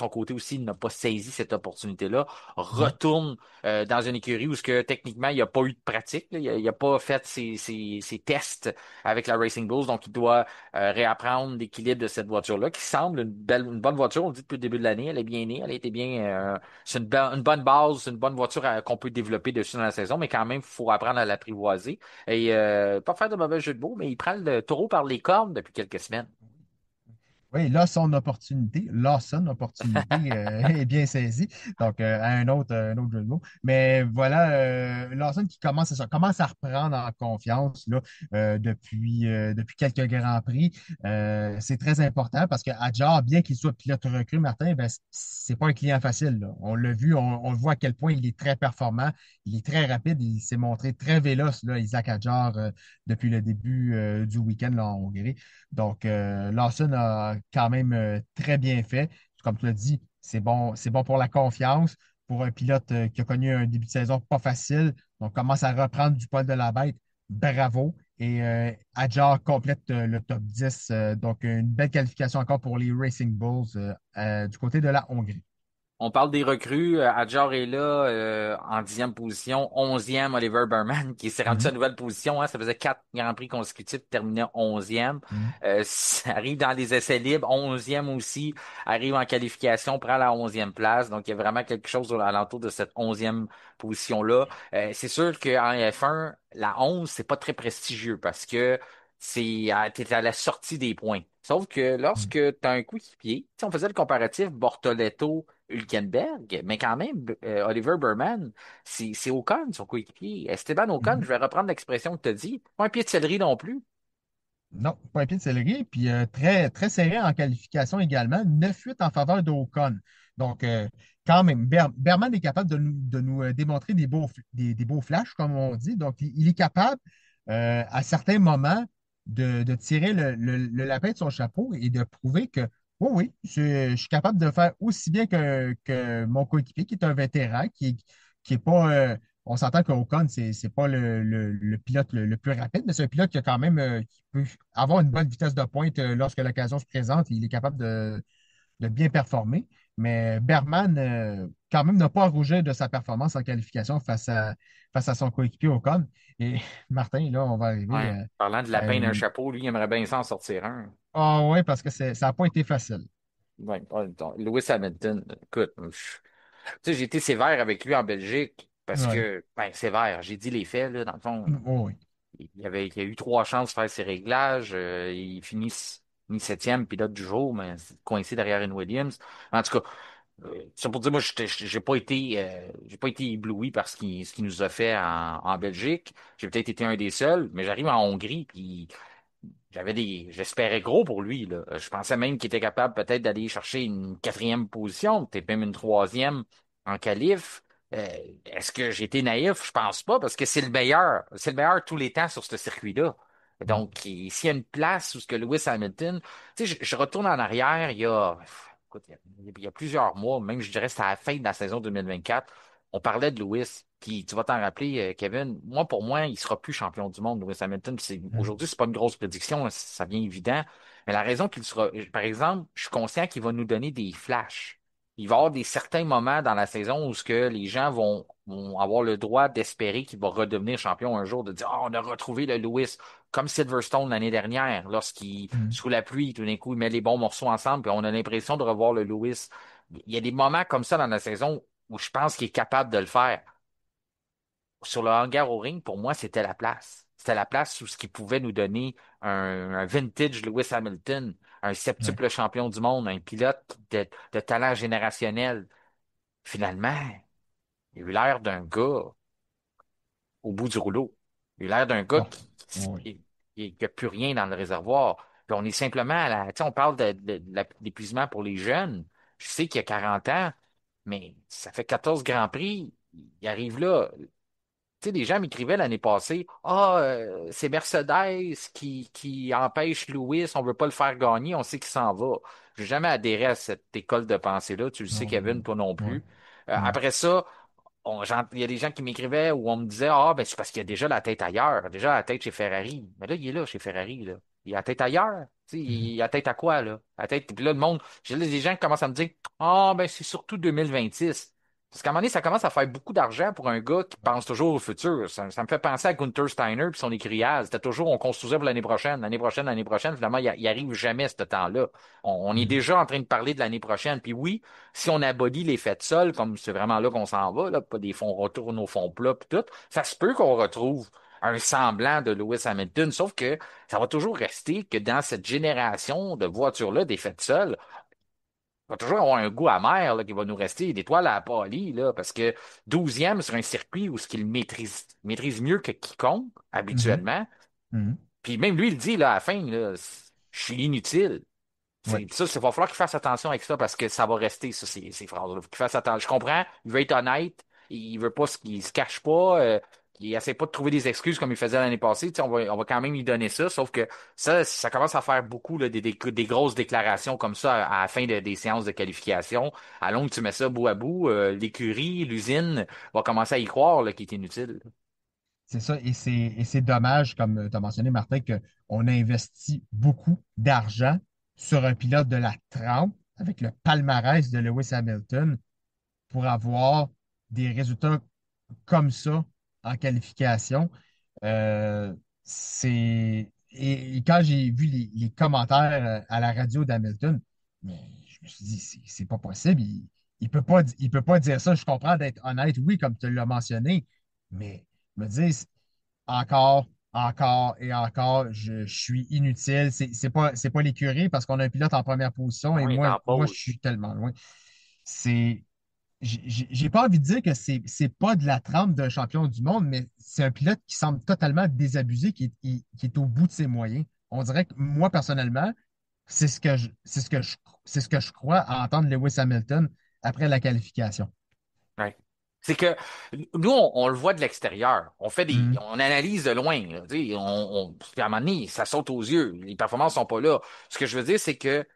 côté aussi, il n'a pas saisi cette opportunité-là. Non. Retourne dans une écurie où ce que techniquement, il n'a pas eu de pratique, là. Il a pas fait ses tests avec la Racing Bulls, donc il doit réapprendre l'équilibre de cette voiture-là, qui semble une bonne voiture, on le dit depuis le début de l'année, elle est bien née, elle a été bien, c'est une bonne base, c'est une bonne voiture qu'on peut développer dessus dans la saison, mais quand même, il faut apprendre à l'apprivoiser. Et pas faire de mauvais jeu de mots, mais il prend le taureau par les cornes depuis quelques semaines. Oui, là, son opportunité est bien saisie. Donc, un autre jeu de mots. Mais voilà, Lawson qui commence à reprendre en confiance là, depuis quelques Grands Prix. C'est très important parce que Hadjar, bien qu'il soit pilote recru, Martin, ben, c'est pas un client facile. Là. On l'a vu, on le voit à quel point il est très performant, il est très rapide, il s'est montré très véloce, là, Isaac Hadjar, depuis le début du week-end là, en Hongrie. Donc, Lawson a quand même très bien fait. Comme tu l'as dit, c'est bon pour la confiance, pour un pilote qui a connu un début de saison pas facile. Donc, commence à reprendre du poil de la bête. Bravo. Et Hadjar complète le top 10. Donc, une belle qualification encore pour les Racing Bulls du côté de la Hongrie. On parle des recrues. Adjar est là en 10e position. 11e, Oliver Berman, qui s'est rendu à Mhm, nouvelle position. Hein. Ça faisait 4 Grands Prix consécutifs, terminait 11e. mhm, Ça arrive dans les essais libres. 11e aussi. Arrive en qualification, prend la 11e place. Donc, il y a vraiment quelque chose alentour de cette 11e position-là. C'est sûr qu'en F1, la 11, c'est pas très prestigieux parce que t'es à la sortie des points. Sauf que Mm. lorsque tu as un coéquipier, tu sais, on faisait le comparatif Bortoletto-Hülkenberg, mais quand même, Oliver Burman, c'est Ocon, son coéquipier. Esteban Ocon, je Mhm. vais reprendre l'expression que tu as dit, pas un pied de céleri non plus. Non, pas un pied de céleri. Puis très, très serré en qualification également. 9-8 en faveur d'Ocon. Donc, quand même, Berman est capable de nous démontrer des beaux flashs, comme on dit. Donc, il est capable, à certains moments, de tirer le lapin de son chapeau et de prouver que, oui, oui, je suis capable de faire aussi bien que mon coéquipier, qui est un vétéran, qui est pas. On s'entend qu'Ocon, c'est pas le pilote le plus rapide, mais c'est un pilote qui a quand même qui peut avoir une bonne vitesse de pointe lorsque l'occasion se présente. Il est capable de bien performer. Mais Berman, quand même, n'a pas à rougir de sa performance en qualification face à son coéquipier Ocon. Et Martin, là, on va arriver Ouais. Parlant de à lapin d'un une. chapeau, lui, il aimerait bien s'en sortir un. Ah ouais, parce que ça n'a pas été facile. Ouais, Lewis Hamilton, écoute, tu sais, j'ai été sévère avec lui en Belgique parce Oui, que, ben, sévère, j'ai dit les faits, là, dans le fond. oui. Il a eu trois chances de faire ses réglages. Il finit septième, pilote du jour, mais c'est coincé derrière une Williams. En tout cas, c'est pour dire, moi, j'ai pas été ébloui par ce qu'il nous a fait en Belgique. J'ai peut-être été un des seuls, mais j'arrive en Hongrie, puis j'espérais gros pour lui, là. Je pensais même qu'il était capable peut-être d'aller chercher une quatrième position, peut-être même une troisième en qualif. Euh, Est-ce que j'ai été naïf? Je pense pas, parce que c'est le meilleur. C'est le meilleur tous les temps sur ce circuit-là. Mm, Donc, s'il y a une place où ce que Lewis Hamilton, tu sais, je retourne en arrière, écoute, il y a plusieurs mois, même je dirais c'était à la fin de la saison 2024, on parlait de Lewis. Puis tu vas t'en rappeler, Kevin, moi, pour moi, il sera plus champion du monde, Lewis Hamilton. mm, Aujourd'hui, c'est pas une grosse prédiction, là, ça vient évident. Mais la raison qu'il sera, par exemple, je suis conscient qu'il va nous donner des flashs. Il va y avoir des certains moments dans la saison où ce que les gens vont avoir le droit d'espérer qu'il va redevenir champion un jour, de dire, oh, on a retrouvé le Lewis, comme Silverstone l'année dernière, lorsqu'il, mm. sous la pluie, tout d'un coup, il met les bons morceaux ensemble, puis on a l'impression de revoir le Lewis. Il y a des moments comme ça dans la saison où je pense qu'il est capable de le faire. Sur le hangar au ring, pour moi, c'était la place. C'était la place où ce qui pouvait nous donner un vintage Lewis Hamilton, un Ouais. septuple champion du monde, un pilote de talent générationnel. Finalement, il a eu l'air d'un gars au bout du rouleau. Il a eu l'air d'un gars Ah, oui. qui a plus rien dans le réservoir. Puis on est simplement à la, tu sais, on parle de l'épuisement pour les jeunes. Je sais qu'il y a 40 ans, mais ça fait 14 Grands Prix. Il arrive là. Tu sais, des gens m'écrivaient l'année passée, ah, c'est Mercedes qui empêche Lewis, on veut pas le faire gagner, on sait qu'il s'en va. J'ai jamais adhéré à cette école de pensée-là. Tu le sais, Non, Kevin, toi non ouais. plus. Non. Après ça, il y a des gens qui m'écrivaient où on me disait, ah, ben c'est parce qu'il a déjà la tête ailleurs, déjà la tête chez Ferrari. Mais là, il est là chez Ferrari, là. Il a la tête ailleurs. Tu sais, Mhm. il a la tête à quoi, là? La tête. Puis là, le monde, j'ai là des gens qui commencent à me dire, ah, ben c'est surtout 2026. Parce qu'à un moment donné, ça commence à faire beaucoup d'argent pour un gars qui pense toujours au futur. Ça me fait penser à Gunther Steiner puis son écriage. C'était toujours, on construisait pour l'année prochaine, l'année prochaine, l'année prochaine. Finalement, il arrive jamais ce temps-là. On est Mhm. déjà en train de parler de l'année prochaine. Puis oui, si on abolit les fêtes seules, comme c'est vraiment là qu'on s'en va, là, pas des fonds retourne aux fonds plats puis tout, ça se peut qu'on retrouve un semblant de Lewis Hamilton, sauf que ça va toujours rester que dans cette génération de voitures-là, des fêtes seules, il va toujours avoir un goût amer là, qui va nous rester, des toiles à la pâlie, là, parce que 12e sur un circuit où ce qu'il maîtrise mieux que quiconque, Mhm. habituellement. Mhm. Puis même lui, il dit là, à la fin, là, je suis inutile. Ouais. Ça, il va falloir qu'il fasse attention avec ça parce que ça va rester, ça, ces phrases-là. Faut qu'il fasse attention. Je comprends, il veut être honnête, il veut pas, il se cache pas, il essaie pas de trouver des excuses comme il faisait l'année passée. Tu sais, on va quand même lui donner ça, sauf que ça commence à faire beaucoup, là, des grosses déclarations comme ça à la fin des séances de qualification. À longue, tu mets ça bout à bout, l'écurie, l'usine va commencer à y croire, là, qu'il est inutile. C'est ça, et c'est dommage, comme tu as mentionné, Martin, qu'on a investi beaucoup d'argent sur un pilote de la trempe avec le palmarès de Lewis Hamilton pour avoir des résultats comme ça en qualification. Euh, et quand j'ai vu les commentaires à la radio d'Hamilton, mais je me suis dit, c'est pas possible. Il peut pas dire ça. Je comprends d'être honnête, oui, comme tu l'as mentionné, mais me dire encore. encore et encore, je suis inutile. C'est pas l'écurie parce qu'on a un pilote en première position et Oui, il est en moi, je pause. suis tellement loin. C'est, j'ai pas envie de dire que c'est pas de la trempe d'un champion du monde, mais c'est un pilote qui semble totalement désabusé, qui est au bout de ses moyens. On dirait que moi, personnellement, c'est ce que je crois à entendre Lewis Hamilton après la qualification. Ouais. C'est que nous, on le voit de l'extérieur. Mhm. On analyse de loin. Là, tu sais, puis à un moment donné, ça saute aux yeux. Les performances sont pas là. Ce que je veux dire, c'est que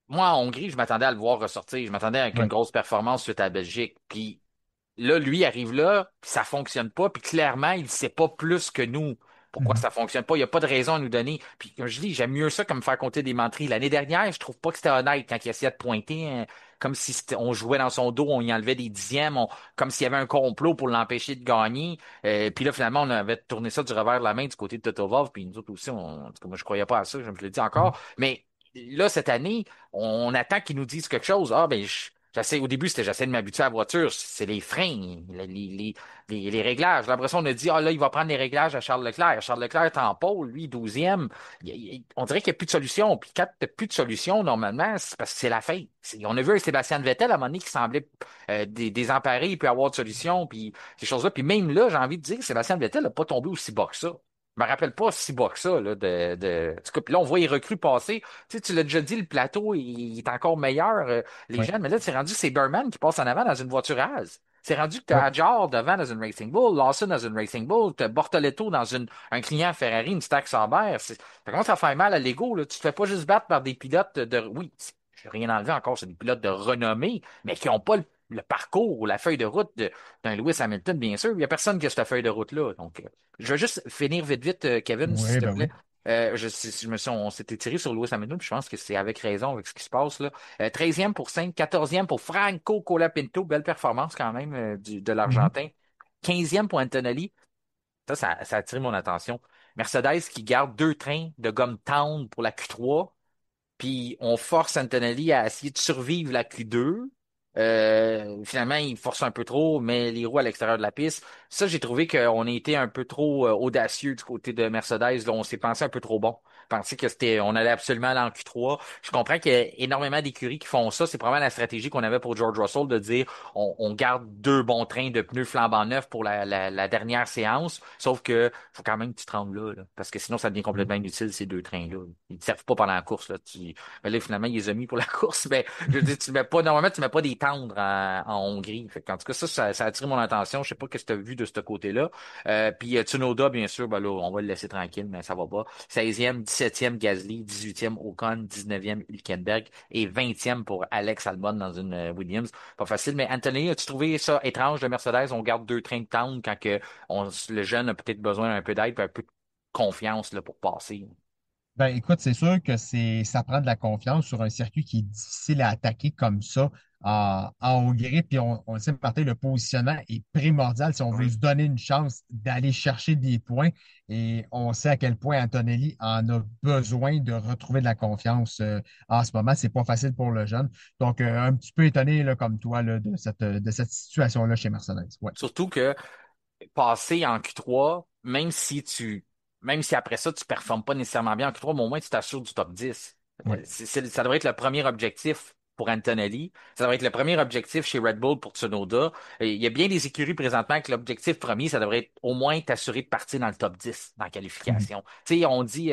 moi, en Hongrie, je m'attendais à le voir ressortir. Je m'attendais avec une Ouais. grosse performance suite à la Belgique. Puis là, lui arrive là, puis ça fonctionne pas, puis clairement, il sait pas plus que nous pourquoi Mhm. ça fonctionne pas. Il n'y a pas de raison à nous donner. Puis comme je dis, j'aime mieux ça que me faire compter des menteries. L'année dernière, je trouve pas que c'était honnête quand il essayait de pointer, hein, comme si on jouait dans son dos, on y enlevait des dixièmes, comme s'il y avait un complot pour l'empêcher de gagner. Puis là, finalement, on avait tourné ça du revers de la main du côté de Toto Wolff, puis nous autres aussi, en tout cas, moi, je croyais pas à ça, je me le dis encore. Mais là, cette année, on attend qu'ils nous disent quelque chose. Ah, ben, au début, j'essaie de m'habituer à la voiture. C'est les freins, les réglages. J'ai l'impression, on a dit, ah là, il va prendre les réglages à Charles Leclerc. Charles Leclerc est en pôle, lui, 12e. On dirait qu'il n'y a plus de solution. Puis quand tu n'as plus de solution, normalement, c'est parce que c'est la fin. On a vu avec Sébastien Vettel, à un moment donné, qui semblait désemparé, il peut avoir de solution, puis ces choses-là. Puis même là, j'ai envie de dire, Sébastien Vettel n'a pas tombé aussi bas que ça. Je me rappelle pas si bas que ça, là, En tout cas, puis là, on voit les recrues passer. Tu sais, tu l'as déjà dit, le plateau, il est encore meilleur. Les Ouais. jeunes, mais là, c'est rendu, c'est Berman qui passe en avant dans une voiture Haas. C'est rendu que tu as Ouais. Hadjar devant dans une Racing Bull, Lawson dans une Racing Bull, tu as Bortoletto dans un client Ferrari, une Stack Sauber. Ça commence à faire mal à l'ego, là. Tu te fais pas juste battre par des pilotes oui, j'ai rien enlevé encore, c'est des pilotes de renommée, mais qui n'ont pas le parcours ou la feuille de route d'un Lewis Hamilton, bien sûr. Il n'y a personne qui a cette feuille de route-là. Donc, je vais juste finir vite, vite, Kevin, s'il Oui, te ben plaît. oui. On s'était tiré sur Lewis Hamilton, puis je pense que c'est avec raison avec ce qui se passe là. 13e pour Sainz, 14e pour Franco Colapinto, belle performance quand même de Mhm. l'Argentin. 15e pour Antonelli, ça a attiré mon attention. Mercedes qui garde deux trains de gomme tendre pour la Q3, puis on force Antonelli à essayer de survivre la Q2. Finalement, il force un peu trop, mais les roues à l'extérieur de la piste. Ça, j'ai trouvé qu'on a été un peu trop audacieux du côté de Mercedes. Là, on s'est pensé un peu trop bon. Pensé que on allait absolument aller en Q3. Je comprends qu'il y a énormément d'écuries qui font ça. C'est probablement la stratégie qu'on avait pour George Russell de dire on garde deux bons trains de pneus flambant neufs pour la dernière séance. Sauf que faut quand même que tu te rendes là, parce que sinon ça devient complètement inutile ces deux trains-là. Ils ne servent pas pendant la course. Là. Mais là, finalement, ils les ont mis pour la course. Mais je veux dire, normalement, tu mets pas des tendres en Hongrie. Fait en tout cas, ça a attiré mon attention. Je sais pas ce que tu as vu de ce côté-là. Puis Tsunoda, bien sûr, ben là, on va le laisser tranquille, mais ça va pas. 16e, 17e Gasly, 18e Ocon, 19e Hülkenberg et 20e pour Alex Albon dans une Williams. Pas facile, mais Anthony, as-tu trouvé ça étrange de Mercedes? On garde deux trains de tendre quand le jeune a peut-être besoin d'un peu d'aide et un peu de confiance là, pour passer. Ben, écoute, c'est sûr que ça prend de la confiance sur un circuit qui est difficile à attaquer comme ça en Hongrie. Puis on le sait, Martin, le positionnement est primordial si on veut Oui. se donner une chance d'aller chercher des points. Et on sait à quel point Antonelli en a besoin de retrouver de la confiance en ce moment. C'est pas facile pour le jeune. Donc, un petit peu étonné là, comme toi là, de cette situation-là chez Mercedes. Ouais. Surtout que passer en Q3, même si après ça, tu performes pas nécessairement bien en Q3, mais au moins, tu t'assures du top 10. Ouais. Ça devrait être le premier objectif pour Antonelli. Ça devrait être le premier objectif chez Red Bull pour Tsunoda. Et il y a bien des écuries présentement que l'objectif premier, ça devrait être au moins t'assurer de partir dans le top 10 dans la Mhm. qualification. Tu sais, on dit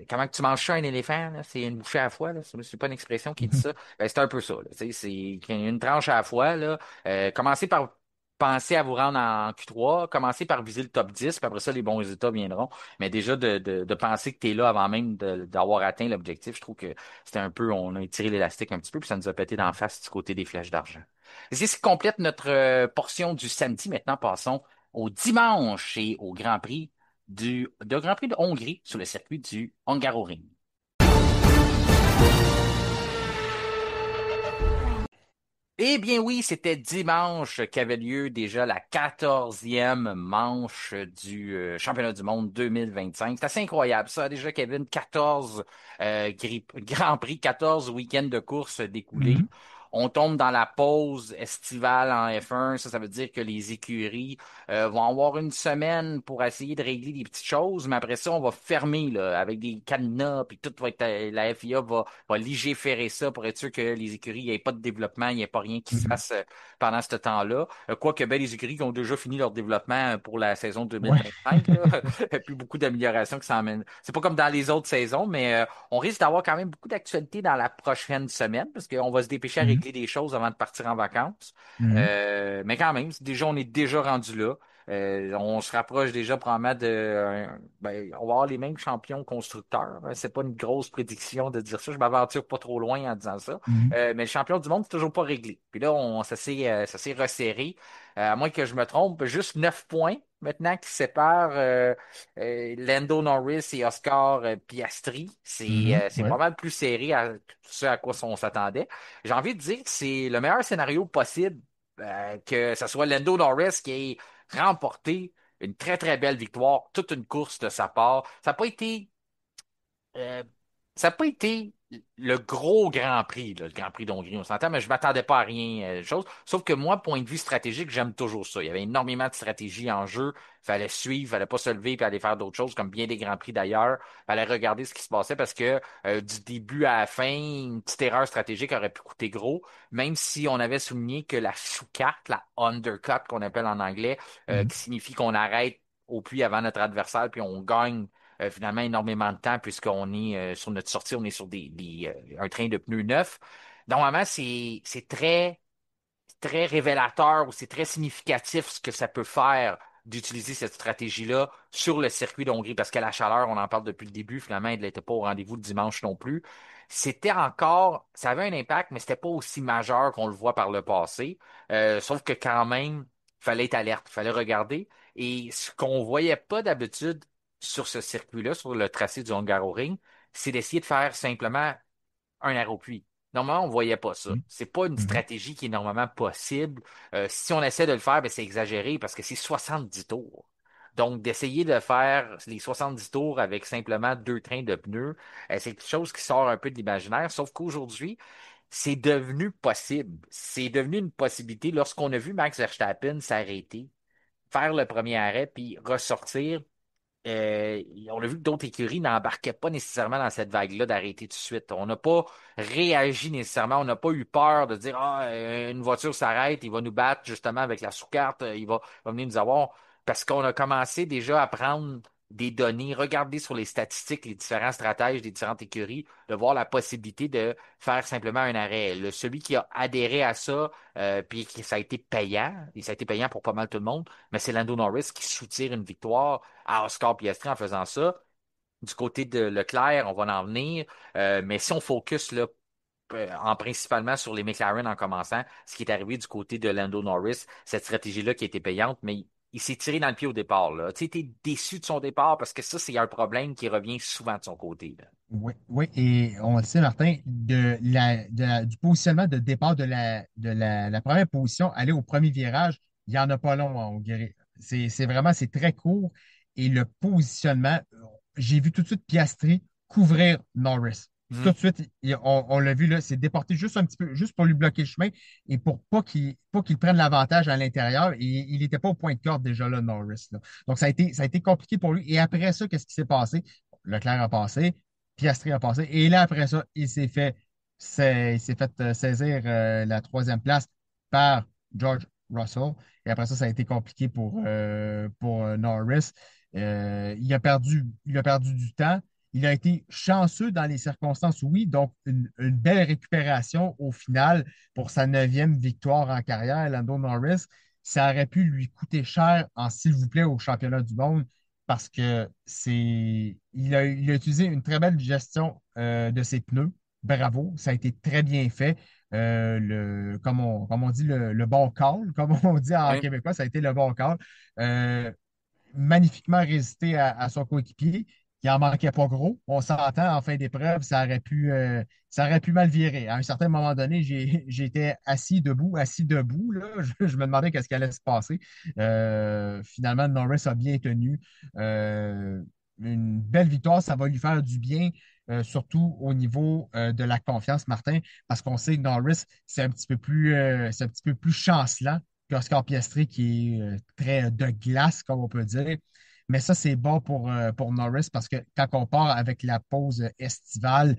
comment que tu manges ça un éléphant, là? C'est une bouchée à la fois, là. C'est pas une expression qui dit Mhm. ça. Ben, c'est un peu ça, là. Tu sais, c'est une tranche à la fois, là. Commencez par pensez à vous rendre en Q3, commencez par viser le top 10, puis après ça, les bons résultats viendront. Mais déjà, de penser que tu es là avant même d'avoir atteint l'objectif, je trouve que c'était un peu, on a étiré l'élastique un petit peu, puis ça nous a pété d'en face du côté des flèches d'argent. Et c'est ce qui complète notre portion du samedi. Maintenant, passons au dimanche et au Grand Prix de Grand Prix de Hongrie sur le circuit du Hungaroring. Eh bien oui, c'était dimanche qu'avait lieu déjà la 14e manche du championnat du monde 2025. C'est assez incroyable ça, déjà Kevin, 14 Grands Prix, 14 week-ends de course découlés. Mhm. on tombe dans la pause estivale en F1. Ça veut dire que les écuries vont avoir une semaine pour essayer de régler des petites choses, mais après ça, on va fermer là, avec des cadenas, puis tout va être, la FIA va légiférer ça pour être sûr que les écuries, il n'y ait pas de développement, il n'y ait pas rien qui se Mhm. fasse pendant ce temps-là. Quoique ben, les écuries qui ont déjà fini leur développement pour la saison Ouais. 2025, là, il n'y a plus beaucoup d'améliorations qui s'en mènent. C'est pas comme dans les autres saisons, mais on risque d'avoir quand même beaucoup d'actualités dans la prochaine semaine parce qu'on va se dépêcher à Mhm. régler des choses avant de partir en vacances. Mhm. Mais quand même, déjà, on est déjà rendu là. On se rapproche déjà probablement ben, on va avoir les mêmes champions constructeurs. Hein. C'est pas une grosse prédiction de dire ça. Je m'aventure pas trop loin en disant ça. Mhm. Mais le champion du monde, c'est toujours pas réglé. Puis là, ça s'est resserré. À moins que je me trompe, juste 9 points maintenant qui séparent Lando Norris et Oscar Piastri. Mhm. C'est pas Ouais. mal plus serré à tout ce à quoi on s'attendait. J'ai envie de dire que c'est le meilleur scénario possible que ce soit Lando Norris qui ait remporté une très très belle victoire, toute une course de sa part. Euh, ça n'a pas été le gros Grand Prix, là, le Grand Prix d'Hongrie, on s'entend, mais je m'attendais pas à rien chose. Sauf que moi, point de vue stratégique, j'aime toujours ça. Il y avait énormément de stratégie en jeu. Il fallait suivre, il fallait pas se lever et aller faire d'autres choses, comme bien des Grands Prix d'ailleurs. Il fallait regarder ce qui se passait parce que du début à la fin, une petite erreur stratégique aurait pu coûter gros, même si on avait souligné que la sous-carte, la undercut qu'on appelle en anglais, Mhm. qui signifie qu'on arrête au puits avant notre adversaire puis on gagne finalement énormément de temps puisqu'on est sur notre sortie, on est sur un train de pneus neufs. Normalement, c'est très révélateur ou c'est très significatif ce que ça peut faire d'utiliser cette stratégie-là sur le circuit de Hongrie parce que la chaleur, on en parle depuis le début, finalement, elle n'était pas au rendez-vous le dimanche non plus. Ça avait un impact, mais c'était pas aussi majeur qu'on le voit par le passé. Sauf que quand même, il fallait être alerte, il fallait regarder. Et ce qu'on voyait pas d'habitude sur ce circuit-là, sur le tracé du Hungaroring, c'est d'essayer de faire simplement un arrow puits. Normalement, on ne voyait pas ça. Mhm. C'est pas une Mhm. stratégie qui est normalement possible. Si on essaie de le faire, ben, c'est exagéré parce que c'est 70 tours. Donc, d'essayer de faire les 70 tours avec simplement deux trains de pneus, c'est quelque chose qui sort un peu de l'imaginaire. Sauf qu'aujourd'hui, c'est devenu possible. C'est devenu une possibilité lorsqu'on a vu Max Verstappen s'arrêter, faire le premier arrêt, puis ressortir. On a vu que d'autres écuries n'embarquaient pas nécessairement dans cette vague-là d'arrêter tout de suite. On n'a pas réagi nécessairement. On n'a pas eu peur de dire ah, une voiture s'arrête, il va nous battre justement avec la sous-carte, il va venir nous avoir. Parce qu'on a commencé déjà à prendre des données, regarder sur les statistiques les différents stratèges des différentes écuries, de voir la possibilité de faire simplement un arrêt. Celui qui a adhéré à ça, puis ça a été payant, et ça a été payant pour pas mal tout le monde, mais c'est Lando Norris qui soutire une victoire à Oscar Piastri en faisant ça. Du côté de Leclerc, on va en venir. Mais si on focus là, principalement sur les McLaren en commençant, ce qui est arrivé du côté de Lando Norris, cette stratégie-là qui a été payante, mais il s'est tiré dans le pied au départ. Là. Tu sais, t'es déçu de son départ parce que ça, c'est un problème qui revient souvent de son côté. Là. Oui, oui, et on le sait, Martin, du positionnement de départ la première position, aller au premier virage, il n'y en a pas long en Hongrie. C'est vraiment, c'est très court. Et le positionnement, j'ai vu tout de suite Piastri couvrir Norris. Tout Mhm. de suite, on l'a vu là, c'est déporté juste un petit peu, juste pour lui bloquer le chemin et pour pas qu'il prenne l'avantage à l'intérieur. Et il n'était pas au point de corde déjà là, Norris. Là. Donc, ça a été compliqué pour lui. Et après ça, qu'est-ce qui s'est passé? Leclerc a passé. Piastri a passé. Et là, après ça, il s'est fait saisir la troisième place par George Russell. Et après ça, ça a été compliqué pour Norris. Il a perdu du temps. Il a été chanceux dans les circonstances, oui. Donc, une belle récupération au final pour sa neuvième victoire en carrière, Lando Norris. Ça aurait pu lui coûter cher en s'il vous plaît au championnat du monde parce que il a utilisé une très belle gestion de ses pneus. Bravo, ça a été très bien fait. Comme on dit, le bon call, comme on dit en Oui. québécois, ça a été le bon call. Euh, Magnifiquement résisté à son coéquipier. Il en manquait pas gros. On s'entend en fin d'épreuve, ça aurait pu mal virer. À un certain moment donné, j'étais assis debout. Là. Je me demandais qu'est-ce qui allait se passer. Finalement, Norris a bien tenu. Une belle victoire, ça va lui faire du bien. surtout au niveau de la confiance, Martin, parce qu'on sait que Norris, c'est un petit peu plus chancelant qu'Oscar Piastri, qui est très de glace, comme on peut dire. Mais ça, c'est bon pour Norris parce que quand on part avec la pause estivale,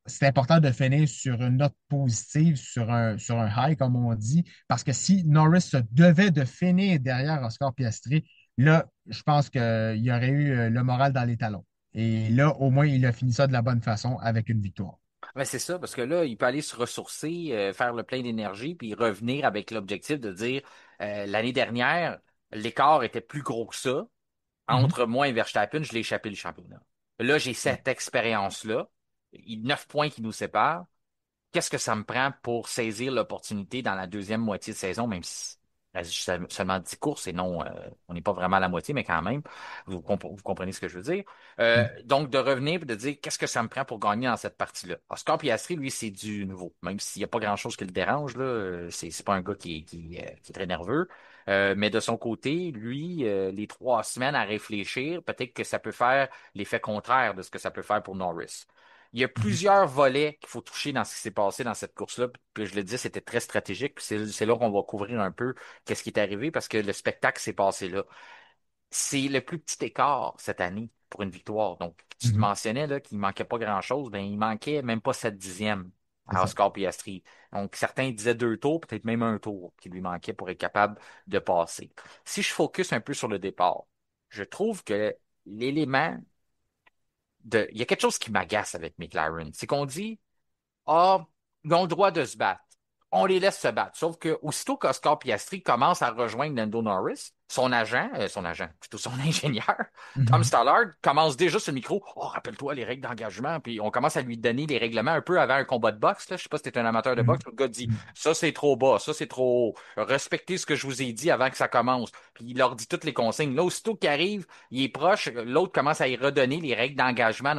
c'est important de finir sur une note positive, sur un high, comme on dit, parce que si Norris se devait de finir derrière Oscar Piastri, là, je pense qu'il y aurait eu le moral dans les talons. Et là, au moins, il a fini ça de la bonne façon avec une victoire. Mais c'est ça, parce que là, il peut aller se ressourcer, faire le plein d'énergie, puis revenir avec l'objectif de dire l'année dernière, l'écart était plus gros que ça. Mhm. Entre moi et Verstappen, je l'ai échappé le championnat. Là, j'ai Ouais. cette expérience-là. 9 points qui nous séparent. Qu'est-ce que ça me prend pour saisir l'opportunité dans la deuxième moitié de saison, même si il reste seulement 10 courses et non, on n'est pas vraiment à la moitié, mais quand même, vous comprenez ce que je veux dire. Mm. Donc, de revenir et de dire qu'est-ce que ça me prend pour gagner dans cette partie-là. Oscar Piastri, lui, c'est du nouveau. Même s'il n'y a pas grand-chose qui le dérange, là, c'est pas un gars qui est très nerveux. Mais de son côté, lui, les 3 semaines à réfléchir, peut-être que ça peut faire l'effet contraire de ce que ça peut faire pour Norris. Il y a Mhm. plusieurs volets qu'il faut toucher dans ce qui s'est passé dans cette course-là. Puis je le dis, c'était très stratégique. Puis c'est là qu'on va couvrir un peu qu'est-ce qui est arrivé parce que le spectacle s'est passé là. C'est le plus petit écart cette année pour une victoire. Donc, tu te Mhm. mentionnais là, qu'il manquait pas grand-chose. Ben, il manquait même pas 7 dixièmes C'est à ça. Oscar Piastri. Donc, certains disaient 2 tours, peut-être même un tour qui lui manquait pour être capable de passer. Si je focus un peu sur le départ, je trouve que l'élément il y a quelque chose qui m'agace avec McLaren. C'est qu'on dit, ah, ils ont le droit de se battre. On les laisse se battre. Sauf que aussitôt qu'Oscar Piastri commence à rejoindre Lando Norris, son agent, plutôt son ingénieur, Tom Mhm. Stallard, commence déjà sur le micro. Oh, rappelle-toi les règles d'engagement. Puis on commence à lui donner les règlements un peu avant un combat de boxe. Là. Je sais pas si t'es un amateur de boxe. Mhm. Le gars dit, Mhm. ça c'est trop bas, ça c'est trop haut. Respectez ce que je vous ai dit avant que ça commence. Puis il leur dit toutes les consignes. Là, aussitôt qu'il arrive, il est proche, l'autre commence à y redonner les règles d'engagement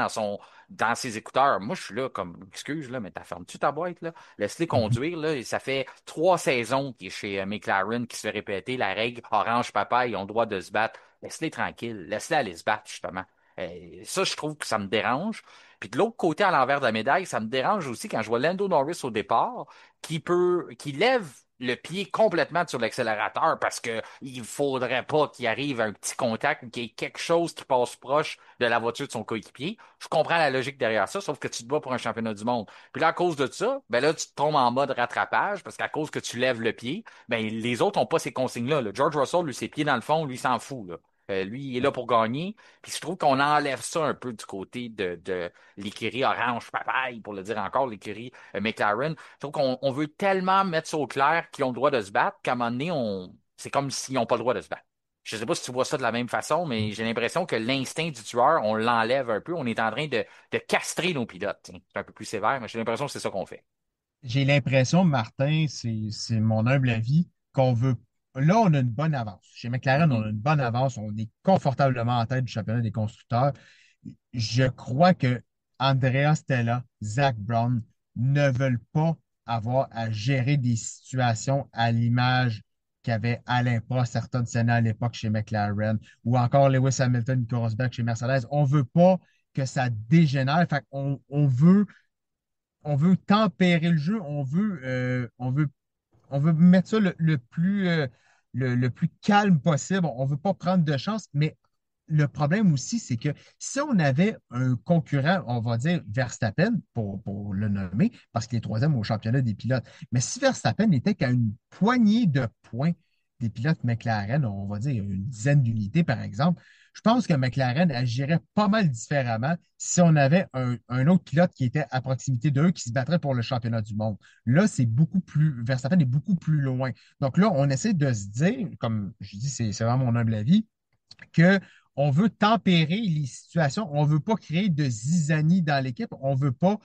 dans ses écouteurs. Moi, je suis là comme, excuse, là, mais t'as fermes-tu ta boîte, là? Laisse-les Mhm. conduire, là. Et ça fait 3 saisons qu'il est chez McLaren qui se fait répéter la règle orange papa, ils ont le droit de se battre. Laisse-les tranquilles. Laisse-les aller se battre, justement. Ça, je trouve que ça me dérange. Puis de l'autre côté, à l'envers de la médaille, ça me dérange aussi quand je vois Lando Norris au départ, qui lève le pied complètement sur l'accélérateur parce que il faudrait pas qu'il arrive un petit contact ou qu'il y ait quelque chose qui passe proche de la voiture de son coéquipier. Je comprends la logique derrière ça, sauf que tu te bats pour un championnat du monde. Puis là, à cause de ça, ben là, tu te tombes en mode rattrapage parce qu'à cause que tu lèves le pied, ben les autres ont pas ces consignes-là. Là. George Russell, lui, ses pieds dans le fond, lui, s'en fout. Là. Lui, il est là Ouais. pour gagner. Puis je trouve qu'on enlève ça un peu du côté de l'écurie orange papaye, pour le dire encore, l'écurie McLaren. Je trouve qu'on veut tellement mettre ça au clair qu'ils ont le droit de se battre qu'à un moment donné, c'est comme s'ils n'ont pas le droit de se battre. Je sais pas si tu vois ça de la même façon, mais j'ai l'impression que l'instinct du tueur, on l'enlève un peu. On est en train de castrer nos pilotes. Tiens. C'est un peu plus sévère, mais j'ai l'impression que c'est ça qu'on fait. J'ai l'impression, Martin, c'est mon humble avis, qu'on veut. Là, on a une bonne avance. Chez McLaren, on Mhm. a une bonne avance. On est confortablement en tête du championnat des constructeurs. Je crois que Andrea Stella, Zach Brown ne veulent pas avoir à gérer des situations à l'image qu'avait Alain Prost, Ayrton Senna à l'époque chez McLaren, ou encore Lewis Hamilton, Nico Rosberg chez Mercedes. On ne veut pas que ça dégénère. Fait on veut tempérer le jeu, on veut mettre ça le plus calme possible. On ne veut pas prendre de chance, mais le problème aussi, c'est que si on avait un concurrent, on va dire Verstappen, pour le nommer, parce qu'il est troisième au championnat des pilotes, mais si Verstappen n'était qu'à une poignée de points des pilotes McLaren, on va dire une dizaine d'unités par exemple, je pense que McLaren agirait pas mal différemment si on avait un autre pilote qui était à proximité d'eux, qui se battrait pour le championnat du monde. Là, c'est beaucoup plus, Verstappen est beaucoup plus loin. Donc là, on essaie de se dire, comme je dis, c'est vraiment mon humble avis, que on veut tempérer les situations, on ne veut pas créer de zizanie dans l'équipe, on ne veut pas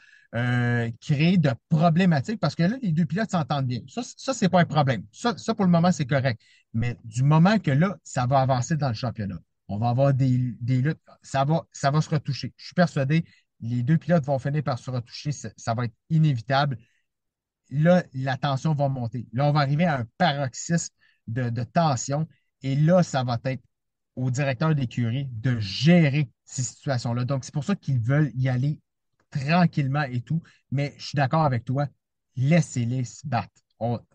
créer de problématiques parce que là, les deux pilotes s'entendent bien. Ça c'est pas un problème. Ça, pour le moment, c'est correct. Mais du moment que là, ça va avancer dans le championnat, on va avoir des luttes, ça va se retoucher. Je suis persuadé, les deux pilotes vont finir par se retoucher, ça va être inévitable. Là, la tension va monter. Là, on va arriver à un paroxysme de tension et là, ça va être au directeur d'écurie de gérer ces situations-là. Donc, c'est pour ça qu'ils veulent y aller tranquillement et tout. Mais je suis d'accord avec toi, laissez-les se battre.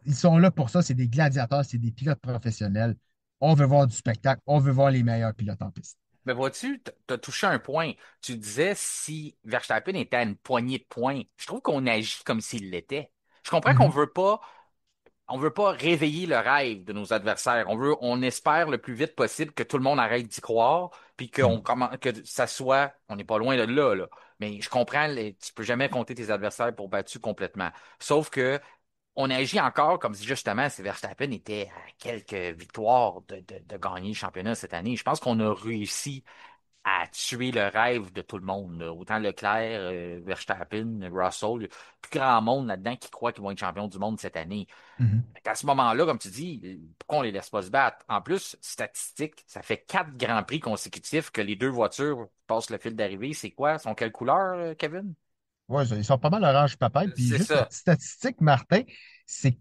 Ils sont là pour ça, c'est des gladiateurs, c'est des pilotes professionnels. On veut voir du spectacle, on veut voir les meilleurs pilotes en piste. Mais vois-tu, t'as touché un point. Tu disais si Verstappen était à une poignée de points. Je trouve qu'on agit comme s'il l'était. Je comprends qu'on Mhm, veut pas on veut pas réveiller le rêve de nos adversaires. On espère le plus vite possible que tout le monde arrête d'y croire, puis mhm, que ça soit, on n'est pas loin de là, là. Mais je comprends, tu peux jamais compter tes adversaires pour battus complètement. Sauf que on agit encore comme si justement si Verstappen était à quelques victoires de gagner le championnat cette année. Je pense qu'on a réussi à tuer le rêve de tout le monde, là. Autant Leclerc, Verstappen, Russell, il y a plus grand monde là-dedans qui croit qu'ils vont être champions du monde cette année. mhm. À ce moment-là, comme tu dis, pourquoi on les laisse pas se battre? En plus, statistique, ça fait 4 Grands Prix consécutifs que les deux voitures passent le fil d'arrivée. C'est quoi? Sont quelle couleur, Kevin? Ouais, ils sont pas mal orange papa. Puis C'est juste la ça. petite statistique, Martin, c'est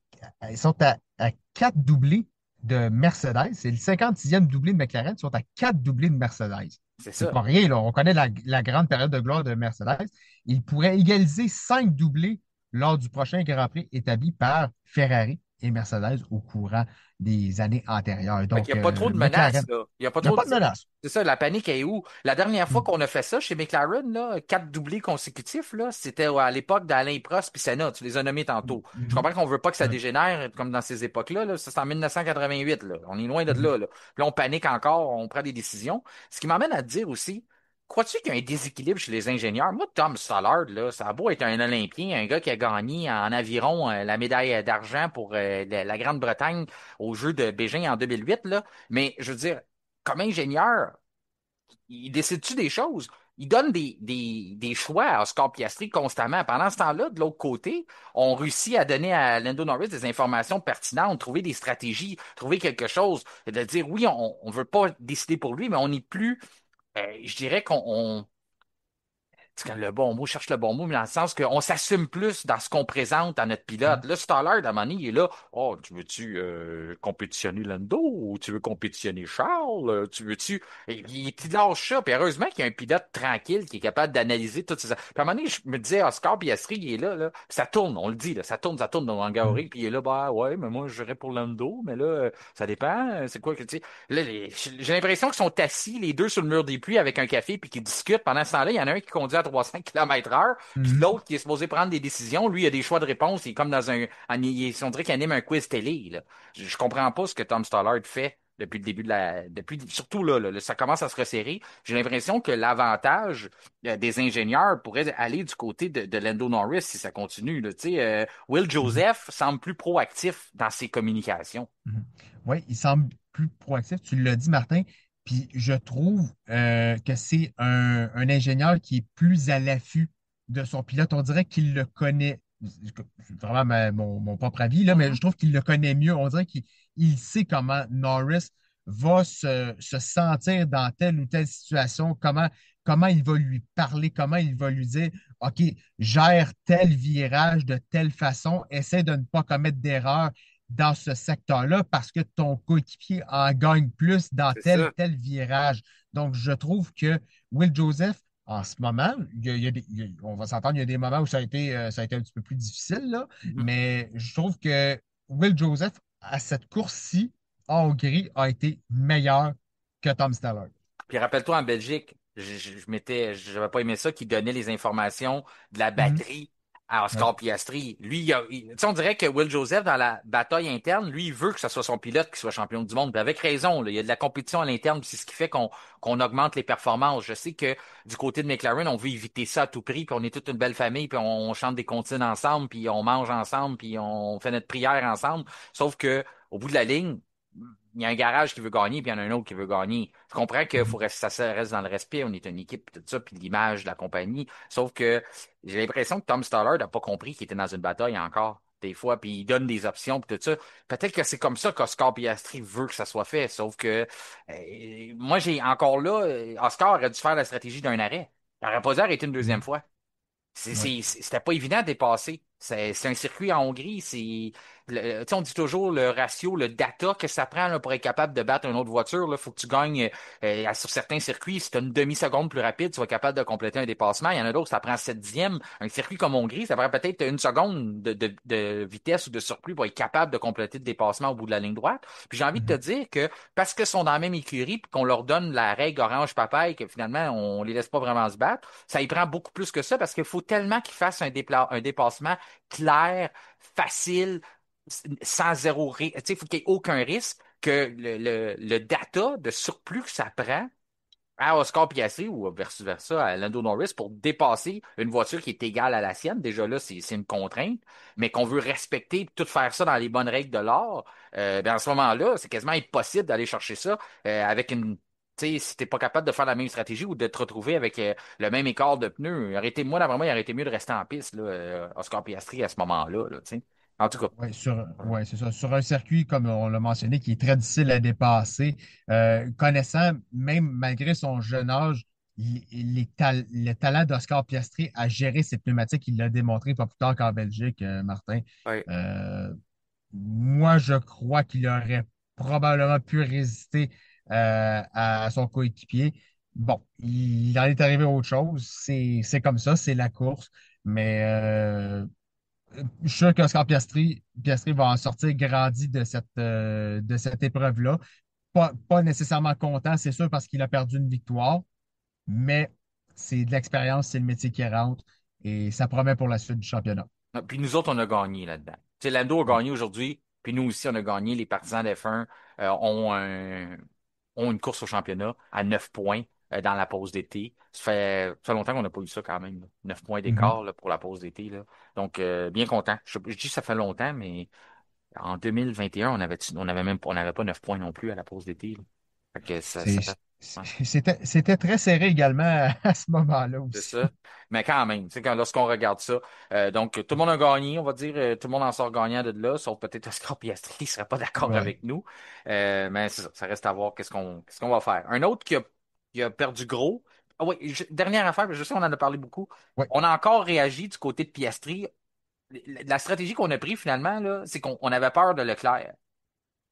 qu'ils sont à 4 doublés de Mercedes. C'est le 56e doublé de McLaren. Ils sont à 4 doublés de Mercedes. C'est C'est ça. pas rien, là. On connaît la grande période de gloire de Mercedes. Ils pourraient égaliser 5 doublés lors du prochain Grand Prix établi par Ferrari et Mercedes au courant des années antérieures. Fait qu'il Donc, n'y a pas trop de menaces, McLaren, là. Il y a pas il n'y a trop de... pas de menace. C'est ça, la panique est où? La dernière fois Mm. qu'on a fait ça chez McLaren, là, 4 doublés consécutifs, là, c'était à l'époque d'Alain Prost puis Senna. Tu les as nommés tantôt. Je Mhm. comprends qu'on veut pas que ça Ouais. dégénère comme dans ces époques-là, là. Ça, c'est en 1988, là. On est loin de Mhm. là, là. Puis là, on panique encore, on prend des décisions. Ce qui m'amène à te dire aussi, crois-tu qu'il y a un déséquilibre chez les ingénieurs? Moi, Tom Stollard, là, ça a beau être un Olympien, un gars qui a gagné en aviron la médaille d'argent pour la Grande-Bretagne aux Jeux de Beijing en 2008, là. Mais je veux dire, comme ingénieur, il décide-tu des choses? Il donne des choix à Oscar Piastri constamment. Pendant ce temps-là, de l'autre côté, on réussit à donner à Lando Norris des informations pertinentes, trouver des stratégies, trouver quelque chose, de dire oui, on veut pas décider pour lui, mais on n'est plus, je dirais c'est quand le bon mot, je cherche le bon mot, mais dans le sens qu'on s'assume plus dans ce qu'on présente à notre pilote. Là, Stollard, à un moment donné, il est là. Oh, tu veux-tu compétitionner Lando ou tu veux compétitionner Charles? Tu veux-tu. Il lâche ça. Puis heureusement qu'il y a un pilote tranquille qui est capable d'analyser tout ça. Puis à un moment donné, je me disais, Oscar Piastri, il est là, là. Puis ça tourne, on le dit, là. Ça tourne dans Mhm. l'hangaré. Puis il est là, bah ouais, mais moi, j'irais pour Lando. Mais là, ça dépend. C'est quoi que tu sais. Là, j'ai l'impression qu'ils sont assis, les deux sur le mur des pluies avec un café, puis qu'ils discutent. Pendant ce temps-là, il y en a un qui conduit à 300 km/h, puis Mhm. l'autre qui est supposé prendre des décisions. Lui, il a des choix de réponse. Il est comme dans on dirait qu'il anime un quiz télé, là. Je comprends pas ce que Tom Stollard fait depuis le début surtout là, ça commence à se resserrer. J'ai l'impression que l'avantage des ingénieurs pourrait aller du côté de Lando Norris si ça continue, là. Tu sais, Will Mhm. Joseph semble plus proactif dans ses communications. Mhm. Oui, il semble plus proactif, tu l'as dit, Martin. Puis je trouve que c'est un ingénieur qui est plus à l'affût de son pilote. On dirait qu'il le connaît. C'est vraiment mon propre avis, là, mais Mhm. je trouve qu'il le connaît mieux. On dirait qu'il sait comment Norris va se sentir dans telle ou telle situation, comment il va lui parler, comment il va lui dire, OK, gère tel virage de telle façon, essaie de ne pas commettre d'erreur dans ce secteur-là parce que ton coéquipier en gagne plus dans C'est tel ça. tel virage. Donc, je trouve que Will Joseph, en ce moment, on va s'entendre, il y a des moments où ça a été un petit peu plus difficile, là, Mhm. mais je trouve que Will Joseph, à cette course-ci, en Hongrie, a été meilleur que Tom Steller. Puis rappelle-toi, en Belgique, j'avais pas aimé ça, qu'il donnait les informations de la Mhm. batterie à Ouais. Oscar Piastri. Lui, tu sais, on dirait que Will Joseph, dans la bataille interne, lui, il veut que ce soit son pilote qui soit champion du monde. Puis avec raison, là, il y a de la compétition à l'interne, puis c'est ce qui fait qu'on augmente les performances. Je sais que du côté de McLaren, on veut éviter ça à tout prix, puis on est toute une belle famille, puis on chante des comptines ensemble, puis on mange ensemble, puis on fait notre prière ensemble. Sauf que au bout de la ligne, il y a un garage qui veut gagner, puis il y en a un autre qui veut gagner. Je comprends qu'il faut Mhm. rester, ça reste dans le respect, on est une équipe, puis tout ça, puis l'image de la compagnie. Sauf que j'ai l'impression que Tom Stollard n'a pas compris qu'il était dans une bataille encore, des fois, puis il donne des options, puis tout ça. Peut-être que c'est comme ça qu'Oscar Piastri veut que ça soit fait, sauf que moi, j'ai encore là, Oscar aurait dû faire la stratégie d'un arrêt. Il n'aurait pas dû arrêter une deuxième Mhm. fois. Ouais. C'était pas évident à dépasser. C'est un circuit en Hongrie. tu sais, on dit toujours le ratio, le data que ça prend là, pour être capable de battre une autre voiture. Il faut que tu gagnes sur certains circuits. Si tu as une demi-seconde plus rapide, tu vas être capable de compléter un dépassement. Il y en a d'autres, ça prend 7 dixièmes. Un circuit comme Hongrie, ça prend peut-être une seconde de vitesse ou de surplus pour être capable de compléter le dépassement au bout de la ligne droite. Puis j'ai envie de te Mhm. dire que parce qu'ils sont dans la même écurie, puis qu'on leur donne la règle orange papaye, que finalement on les laisse pas vraiment se battre, ça y prend beaucoup plus que ça parce qu'il faut tellement qu'ils fassent un dépassement clair, facile, sans zéro risque. Tu sais, il faut qu'il n'y ait aucun risque que le data de surplus que ça prend à Oscar Piastri ou versa à Lando Norris pour dépasser une voiture qui est égale à la sienne. Déjà là, c'est une contrainte, mais qu'on veut respecter et tout faire ça dans les bonnes règles de l'art, ben à ce moment-là, c'est quasiment impossible d'aller chercher ça avec une. Tu sais, si t'es pas capable de faire la même stratégie ou de te retrouver avec le même écart de pneus, moi, d'après moi, il aurait été mieux de rester en piste, là, Oscar Piastri, à ce moment-là, là, tu sais. En tout cas. Ouais, c'est ça. Sur un circuit, comme on l'a mentionné, qui est très difficile à dépasser, connaissant, même malgré son jeune âge, le talent d'Oscar Piastri à gérer ses pneumatiques, il l'a démontré pas plus tard qu'en Belgique, Martin. Ouais. Euh, Moi, je crois qu'il aurait probablement pu résister à son coéquipier. Bon, il en est arrivé à autre chose. C'est comme ça, c'est la course. Mais je suis sûr qu'Oscar Piastri va en sortir grandi de cette épreuve-là. Pas nécessairement content, c'est sûr, parce qu'il a perdu une victoire, mais c'est de l'expérience, c'est le métier qui rentre et ça promet pour la suite du championnat. Ah, puis nous autres, on a gagné là-dedans. Tu sais, Lando a Ouais. gagné aujourd'hui, puis nous aussi, on a gagné. Les partisans d'F1 ont une course au championnat à 9 points dans la pause d'été. Ça fait longtemps qu'on n'a pas eu ça quand même, là. 9 points Mhm. d'écart là, pour la pause d'été, là. Donc, bien content. Je dis que ça fait longtemps, mais en 2021, on n'avait pas 9 points non plus à la pause d'été, là. Fait que C'est- ça fait. Ouais. C'était très serré également à ce moment-là C'est aussi. ça. Mais quand même, tu sais, lorsqu'on regarde ça, donc tout le monde a gagné, on va dire, tout le monde en sort gagnant de là, sauf peut-être Oscar Piastri, il serait pas d'accord Ouais. avec nous. Mais c'est ça, ça reste à voir qu'est-ce qu'on va faire. Un autre qui a perdu gros. Ah oui, dernière affaire, je sais, on en a parlé beaucoup. Ouais. On a encore réagi du côté de Piastri. La stratégie qu'on a prise finalement, là, c'est qu'on avait peur de Leclerc.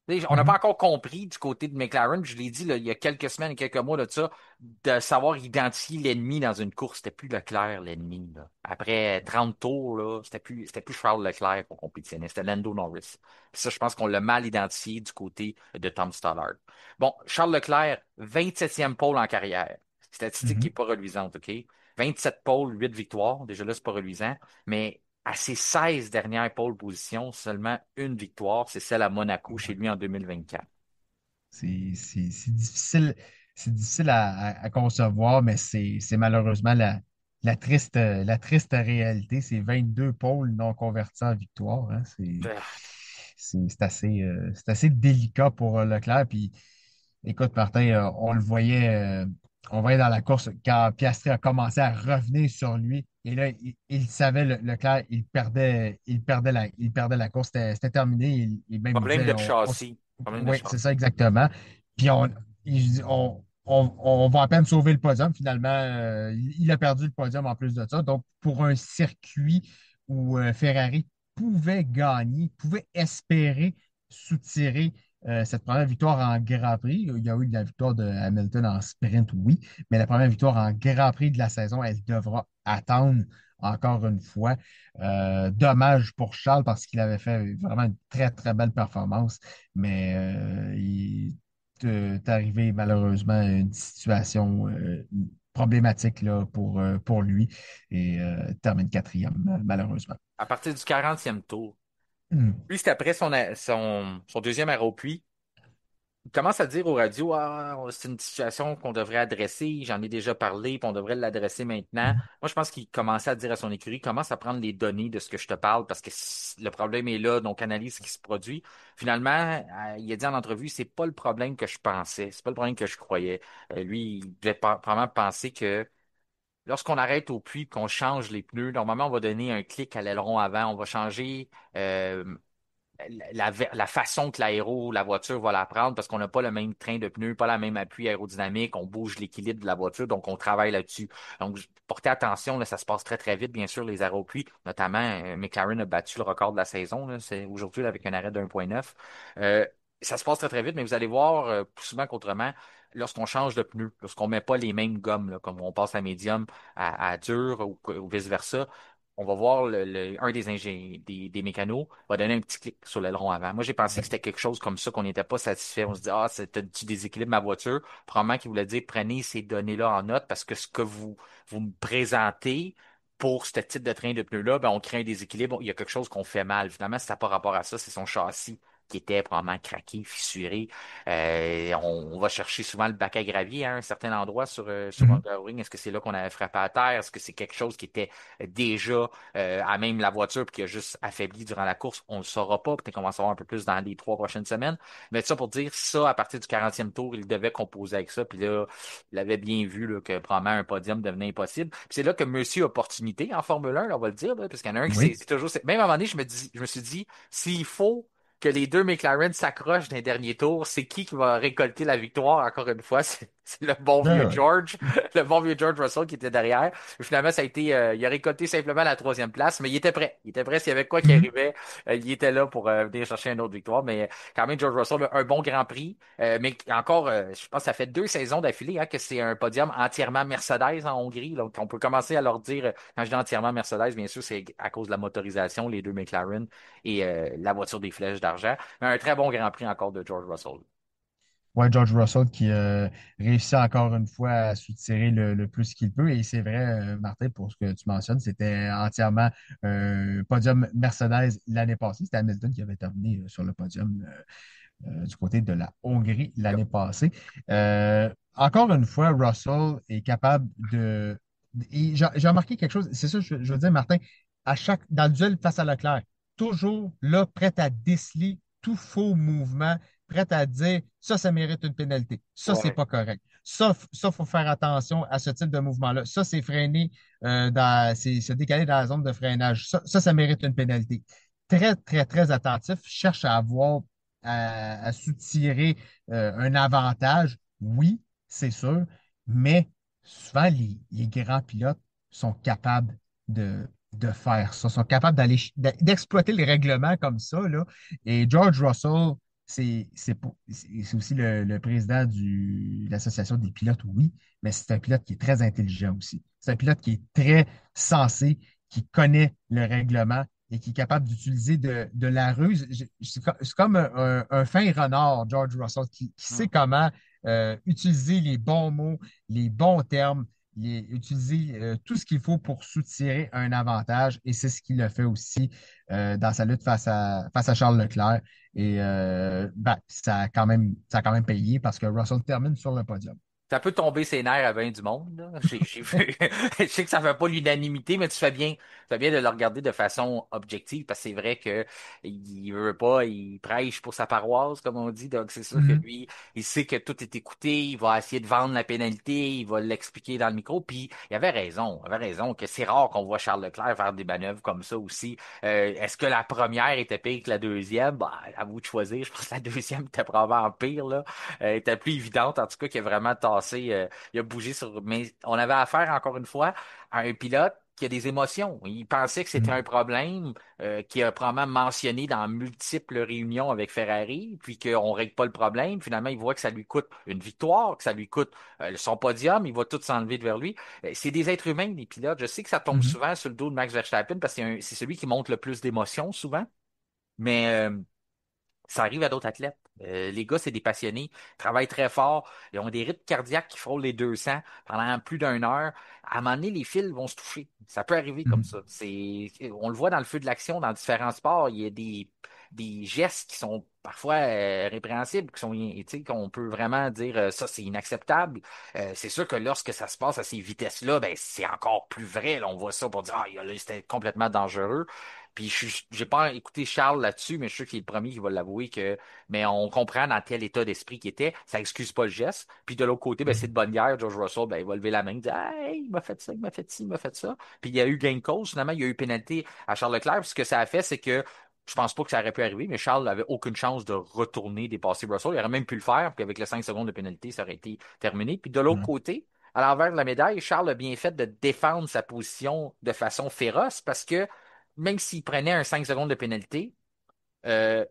Tu sais, on n'a pas Mhm. encore compris du côté de McLaren, puis je l'ai dit là, il y a quelques semaines et quelques mois de ça, de savoir identifier l'ennemi dans une course. C'était plus Leclerc, l'ennemi, là. Après 30 tours, là, c'était plus Charles Leclerc qu'on compétitionnait, c'était Lando Norris. Puis ça, je pense qu'on l'a mal identifié du côté de Tom Stoddard. Bon, Charles Leclerc, 27e pole en carrière. Statistique qui Mhm. n'est pas reluisante, OK? 27 poles, 8 victoires. Déjà là, c'est pas reluisant. Mais à ses 16 dernières pole positions, seulement une victoire, c'est celle à Monaco chez Ouais. lui en 2024. C'est difficile à concevoir, mais c'est malheureusement la triste réalité. C'est 22 pôles non convertis en victoire, hein. C'est assez délicat pour Leclerc. Puis, écoute, Martin, on voyait dans la course quand Piastri a commencé à revenir sur lui. Et là, il savait, Leclerc, il perdait la course. C'était terminé. Il même Problème de disait, châssis. Problème de oui, c'est ça châssis. exactement. Puis on va à peine sauver le podium. Finalement, il a perdu le podium en plus de ça. Donc, pour un circuit où Ferrari pouvait gagner, pouvait espérer soutirer cette première victoire en Grand Prix. Il y a eu la victoire de Hamilton en sprint, oui, mais la première victoire en Grand Prix de la saison, elle devra attendre encore une fois. Dommage pour Charles parce qu'il avait fait vraiment une très, très belle performance, mais il est arrivé malheureusement à une situation problématique là, pour lui et termine quatrième, malheureusement. À partir du 40e tour. Hmm. Lui, c'était après son deuxième arrêt au puits. Il commence à dire aux radios, ah, c'est une situation qu'on devrait adresser, j'en ai déjà parlé, puis on devrait l'adresser maintenant. Moi, je pense qu'il commençait à dire à son écurie, commence à prendre les données de ce que je te parle, parce que le problème est là, donc analyse ce qui se produit. Finalement, il a dit en entrevue, c'est pas le problème que je pensais, c'est pas le problème que je croyais. Lui, il devait probablement penser que lorsqu'on arrête au puits, qu'on change les pneus, normalement, on va donner un clic à l'aileron avant, on va changer la façon que la voiture va la prendre, parce qu'on n'a pas le même train de pneus, pas la même appui aérodynamique, on bouge l'équilibre de la voiture, donc on travaille là-dessus. Donc, portez attention, là, ça se passe très, très vite, bien sûr, les arrêts au puits, notamment, McLaren a battu le record de la saison, là, c'est aujourd'hui là, avec un arrêt d'1,9. Euh, Ça se passe très, très vite, mais vous allez voir, plus souvent qu'autrement, lorsqu'on change de pneus, lorsqu'on met pas les mêmes gommes, là, comme on passe à médium à dur ou vice-versa, on va voir un des mécanos va donner un petit clic sur l'aileron avant. Moi, j'ai pensé que c'était quelque chose comme ça qu'on n'était pas satisfait. On se dit, ah, tu déséquilibres ma voiture. Probablement qu'il voulait dire, prenez ces données-là en note parce que ce que vous me présentez pour ce type de train de pneus-là, ben, on crée un déséquilibre. Il y a quelque chose qu'on fait mal. Finalement, ça n'a pas rapport à ça. C'est son châssis qui était probablement craqué, fissuré. On va chercher souvent le bac à gravier à un certain endroit sur un Mhm. ring. Est-ce que c'est là qu'on avait frappé à terre? Est-ce que c'est quelque chose qui était déjà à même la voiture puis qui a juste affaibli durant la course? On ne le saura pas. Peut-être qu'on va en savoir un peu plus dans les 3 prochaines semaines. Mais ça pour dire ça, à partir du 40e tour, il devait composer avec ça. Puis là, il avait bien vu là, que probablement un podium devenait impossible. Puis c'est là que Monsieur Opportunité en Formule 1, là, on va le dire, là, parce qu'il y en a un qui Oui. c'est toujours. Même à un moment donné, je me suis dit, s'il faut que les deux McLaren s'accrochent dans les derniers tours, c'est qui va récolter la victoire encore une fois? C'est le bon vieux Ouais, George, le bon vieux George Russell qui était derrière. Finalement, ça a été, il a récolté simplement la 3e place, mais il était prêt. Il était prêt s'il y avait quoi qui ouais. arrivait, il était là pour venir chercher une autre victoire. Mais quand même, George Russell, un bon Grand Prix. Mais encore, je pense que ça fait 2 saisons d'affilée hein, que c'est un podium entièrement Mercedes en Hongrie. Donc, on peut commencer à leur dire, quand je dis entièrement Mercedes, bien sûr, c'est à cause de la motorisation, les deux McLaren et la voiture des flèches d'argent. Mais un très bon Grand Prix encore de George Russell. Ouais, George Russell qui réussit encore une fois à soutirer le plus qu'il peut. Et c'est vrai, Martin, pour ce que tu mentionnes, c'était entièrement podium Mercedes l'année passée. C'était Hamilton qui avait terminé sur le podium du côté de la Hongrie Yep. l'année passée. Encore une fois, Russell est capable de. Et j'ai remarqué quelque chose, c'est ça, je veux dire, Martin, dans le duel face à Leclerc, toujours là, prêt à déceler tout faux mouvement, prêt à dire ça mérite une pénalité. Ça, c'est Ouais. pas correct. Ça, faut faire attention à ce type de mouvement-là. Ça, c'est freiner, c'est se décaler dans la zone de freinage. Ça mérite une pénalité. Très, très, très attentif, cherche à avoir à soutirer un avantage, oui, c'est sûr, mais souvent les grands pilotes sont capables de faire ça, sont capables d'exploiter les règlements comme ça, là. Et George Russell, c'est aussi le président de l'Association des pilotes, oui, mais c'est un pilote qui est très intelligent aussi. C'est un pilote qui est très sensé, qui connaît le règlement et qui est capable d'utiliser de la ruse. C'est comme un fin renard, George Russell, qui sait Hmm. comment utiliser les bons mots, les bons termes, utiliser tout ce qu'il faut pour soutirer un avantage. Et c'est ce qu'il a fait aussi dans sa lutte face à Charles Leclerc. Et ben, ça a quand même payé parce que Russell termine sur le podium. Ça peut tomber ses nerfs à bien du monde, là. J'ai vu. Je sais que ça fait pas l'unanimité, mais tu fais bien de le regarder de façon objective, parce que c'est vrai que il veut pas, il prêche pour sa paroisse, comme on dit. Donc, c'est sûr que Mhm, lui, il sait que tout est écouté, il va essayer de vendre la pénalité, il va l'expliquer dans le micro. Puis, il avait raison que c'est rare qu'on voit Charles Leclerc faire des manœuvres comme ça aussi. Est-ce que la première était pire que la deuxième? Bah, à vous de choisir. Je pense que la deuxième était probablement pire, là. Était plus évidente, en tout cas, qui a vraiment tassé, il a bougé sur. Mais on avait affaire, encore une fois, à un pilote qui a des émotions. Il pensait que c'était mhm, un problème qu'il a probablement mentionné dans multiples réunions avec Ferrari, puis qu'on règle pas le problème. Finalement, il voit que ça lui coûte une victoire, que ça lui coûte son podium, il va tout s'enlever vers lui. C'est des êtres humains, les pilotes. Je sais que ça tombe mhm, souvent sur le dos de Max Verstappen parce que c'est celui qui montre le plus d'émotions souvent. Mais ça arrive à d'autres athlètes. Les gars, c'est des passionnés, ils travaillent très fort, ils ont des rythmes cardiaques qui frôlent les 200 pendant plus d'une heure. À un moment donné, les fils vont se toucher. Ça peut arriver comme mhm, ça. On le voit dans le feu de l'action, dans différents sports. Il y a des gestes qui sont parfois répréhensibles, tu sais, qu'on peut vraiment dire ça, c'est inacceptable. C'est sûr que lorsque ça se passe à ces vitesses-là, ben, c'est encore plus vrai. Là, on voit ça pour dire, ah, là, c'était complètement dangereux. Puis j'ai pas écouté Charles là-dessus, mais je suis sûr qu'il est le premier qui va l'avouer que, mais on comprend dans quel état d'esprit qu'il était. Ça excuse pas le geste. Puis de l'autre côté, ben, c'est de mhm, bonne guerre. George Russell, ben, il va lever la main, il dit, hey, il m'a fait ça, il m'a fait ci, il m'a fait ça. Puis il y a eu gain de cause. Finalement, il y a eu pénalité à Charles Leclerc. Puis ce que ça a fait, c'est que Je pense pas que ça aurait pu arriver, mais Charles n'avait aucune chance de retourner dépasser Russell. Il aurait même pu le faire, puis avec les 5 secondes de pénalité, ça aurait été terminé. Puis de l'autre Ouais. côté, à l'envers de la médaille, Charles a bien fait de défendre sa position de façon féroce parce que même s'il prenait un 5 secondes de pénalité, euh,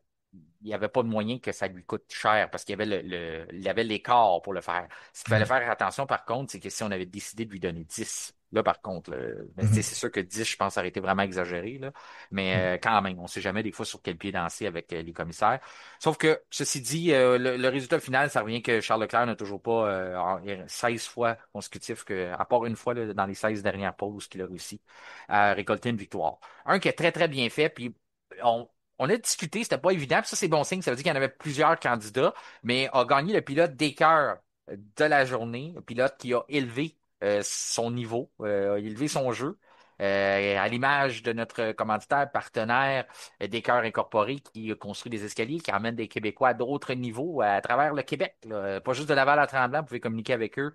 il n'y avait pas de moyen que ça lui coûte cher parce qu'il y avait il y avait l'écart pour le faire. Ce qu'il fallait Ouais. faire attention, par contre, c'est que si on avait décidé de lui donner 10, là, par contre, là, ben, tu sais, Mhm. c'est sûr que 10, je pense, ça aurait été vraiment exagéré, là. Mais quand même, on ne sait jamais des fois sur quel pied danser avec les commissaires. Sauf que, ceci dit, le résultat final, ça revient que Charles Leclerc n'a toujours pas 16 fois consécutif, à part une fois là, dans les 16 dernières pauses qu'il a réussi à récolter une victoire. Un qui est très, très bien fait, puis on, on a discuté, c'était pas évident, puis ça c'est bon signe, ça veut dire qu'il y en avait plusieurs candidats, mais a gagné le pilote des cœurs de la journée, un pilote qui a élevé son niveau, a élevé son jeu, à l'image de notre commanditaire partenaire des cœurs incorporés qui construit des escaliers, qui emmène des Québécois à d'autres niveaux à travers le Québec, là. Pas juste de Laval à Tremblant, vous pouvez communiquer avec eux.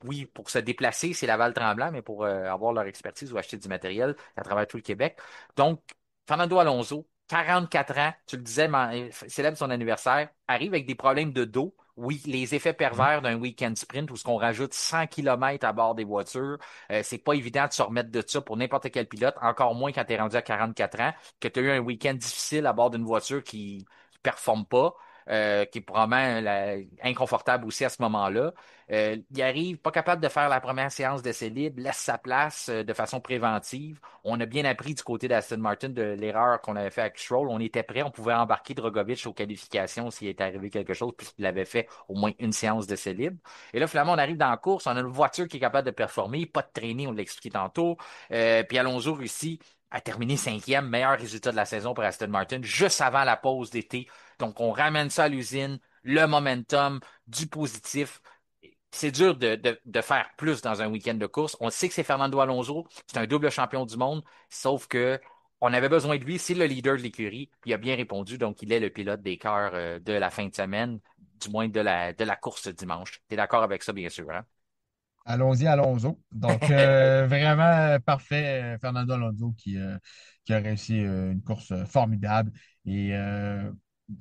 Oui, pour se déplacer, c'est Laval-Tremblant, mais pour avoir leur expertise ou acheter du matériel à travers tout le Québec. Donc, Fernando Alonso, 44 ans, tu le disais, célèbre son anniversaire, arrive avec des problèmes de dos. Oui, les effets Mhm. pervers d'un week-end sprint où ce qu'on rajoute 100 kilomètres à bord des voitures, c'est pas évident de se remettre de ça pour n'importe quel pilote, encore moins quand tu es rendu à 44 ans, que tu as eu un week-end difficile à bord d'une voiture qui performe pas, qui est probablement inconfortable aussi à ce moment-là. Il arrive pas capable de faire la première séance d'essai libre, laisse sa place de façon préventive. On a bien appris du côté d'Aston Martin de l'erreur qu'on avait fait avec Stroll. On était prêt, on pouvait embarquer Drogovic aux qualifications s'il était arrivé quelque chose, puisqu'il avait fait au moins une séance d'essai libre. Et là, finalement, on arrive dans la course, on a une voiture qui est capable de performer, pas de traîner, on l'a expliqué tantôt. Puis Alonso réussit à terminer cinquième, meilleur résultat de la saison pour Aston Martin, juste avant la pause d'été. Donc, on ramène ça à l'usine, le momentum, du positif. C'est dur de faire plus dans un week-end de course. On sait que c'est Fernando Alonso, c'est un double champion du monde, sauf que on avait besoin de lui, c'est le leader de l'écurie, puis il a bien répondu, donc il est le pilote des cœurs de la fin de semaine, du moins de la course dimanche. Tu es d'accord avec ça, bien sûr, hein? Allons-y, Alonso. Donc, vraiment parfait, Fernando Alonso qui a réussi une course formidable. Et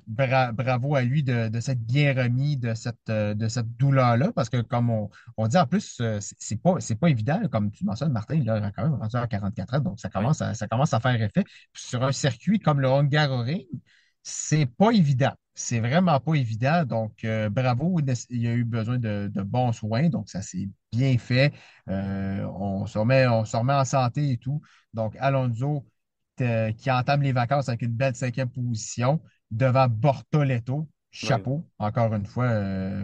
bravo à lui de s'être bien remis de cette douleur-là, parce que comme on dit en plus, c'est pas évident, comme tu mentionnes, Martin, il a quand même rendu à 44 ans, donc Oui. ça commence à faire effet. Puis sur un circuit comme le Hungaroring, c'est pas évident. C'est vraiment pas évident. Donc, bravo. Il y a eu besoin de bons soins. Donc, ça s'est bien fait. On se remet en santé et tout. Donc, Alonso, qui entame les vacances avec une belle cinquième position devant Bortoleto. Oui. Chapeau, encore une fois,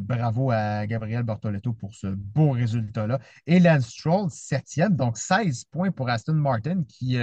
bravo à Gabriel Bortoleto pour ce beau résultat-là. Et Lance Stroll, septième, donc 16 points pour Aston Martin qui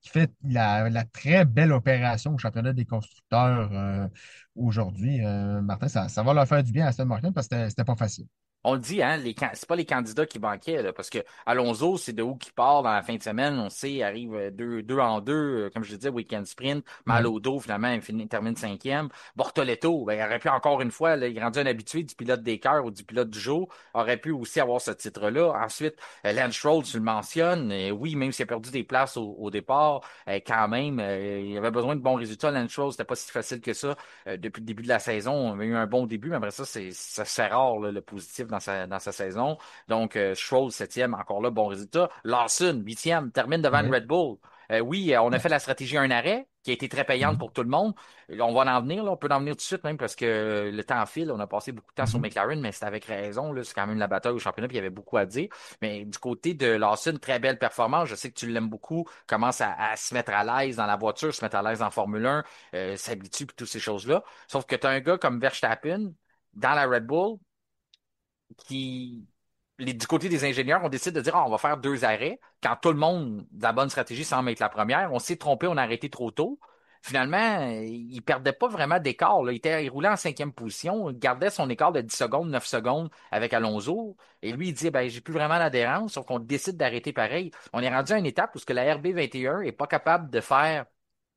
fait la très belle opération au championnat des constructeurs aujourd'hui. Martin, ça va leur faire du bien à Aston Martin parce que c'était pas facile. On le dit, hein, c'est pas les candidats qui manquaient, là, parce que Alonso, c'est de où qu'il part dans la fin de semaine. On sait, il arrive deux en deux, comme je le disais, week-end sprint, mal Ouais. au dos, finalement, termine cinquième. Bortoleto, ben, il aurait pu encore une fois, là, il est rendu un habitué du pilote des cœurs ou du pilote du jour, aurait pu aussi avoir ce titre-là. Ensuite, Lance Stroll, tu le mentionnes, oui, même s'il a perdu des places au départ, quand même, il avait besoin de bons résultats. Lance Stroll, c'était pas si facile que ça depuis le début de la saison. On a eu un bon début, mais après ça, c'est rare là, le positif dans sa saison. Donc, Stroll, septième, encore là, bon résultat. Lawson, huitième, termine devant le Ouais. Red Bull. Oui, on a fait la stratégie un arrêt qui a été très payante Mhm. pour tout le monde. Là, on va en venir, là, on peut en venir tout de suite même parce que le temps file. On a passé beaucoup de temps sur Mhm. McLaren, mais c'est avec raison. Là, c'est quand même la bataille au championnat, puis il y avait beaucoup à dire. Mais du côté de Lawson, très belle performance. Je sais que tu l'aimes beaucoup. Commence à se mettre à l'aise dans la voiture, se mettre à l'aise en Formule 1, s'habitue, puis toutes ces choses-là. Sauf que tu as un gars comme Verstappen dans la Red Bull qui, du côté des ingénieurs, on décide de dire ah, on va faire deux arrêts. Quand tout le monde, la bonne stratégie semble être la première, on s'est trompé, on a arrêté trop tôt. Finalement, il perdait pas vraiment d'écart, là. Il roulait en cinquième position, il gardait son écart de 10 secondes, 9 secondes avec Alonso. Et lui, il dit, ben, j'ai plus vraiment l'adhérence, sauf qu'on décide d'arrêter pareil. On est rendu à une étape où ce que la RB21 est pas capable de faire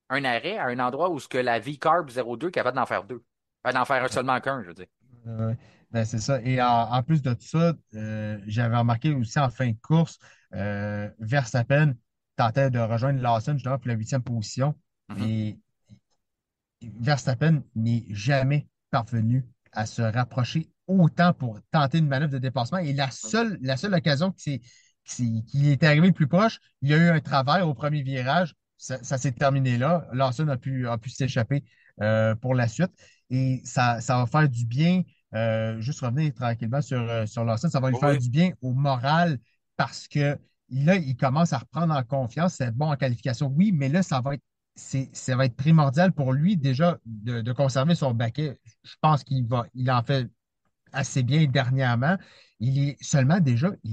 un arrêt à un endroit où ce que la V-Carb 02 est capable d'en faire deux. D'en faire seulement qu'un, je veux dire. Ouais. Ben, c'est ça. Et en plus de tout ça, j'avais remarqué aussi en fin de course, Verstappen tentait de rejoindre Lawson justement pour la huitième position. Mhm. Et Verstappen n'est jamais parvenu à se rapprocher autant pour tenter une manœuvre de dépassement. Et la seule occasion qui est arrivé le plus proche, il y a eu un travers au premier virage. Ça s'est terminé là. Lawson a pu s'échapper pour la suite. Et ça va faire du bien, juste revenir tranquillement sur Lawson, ça va lui faire Oui. du bien au moral parce que là, il commence à reprendre en confiance. C'est bon en qualification, oui, mais là, ça va être primordial pour lui déjà de conserver son baquet. Je pense il en fait assez bien dernièrement. Il est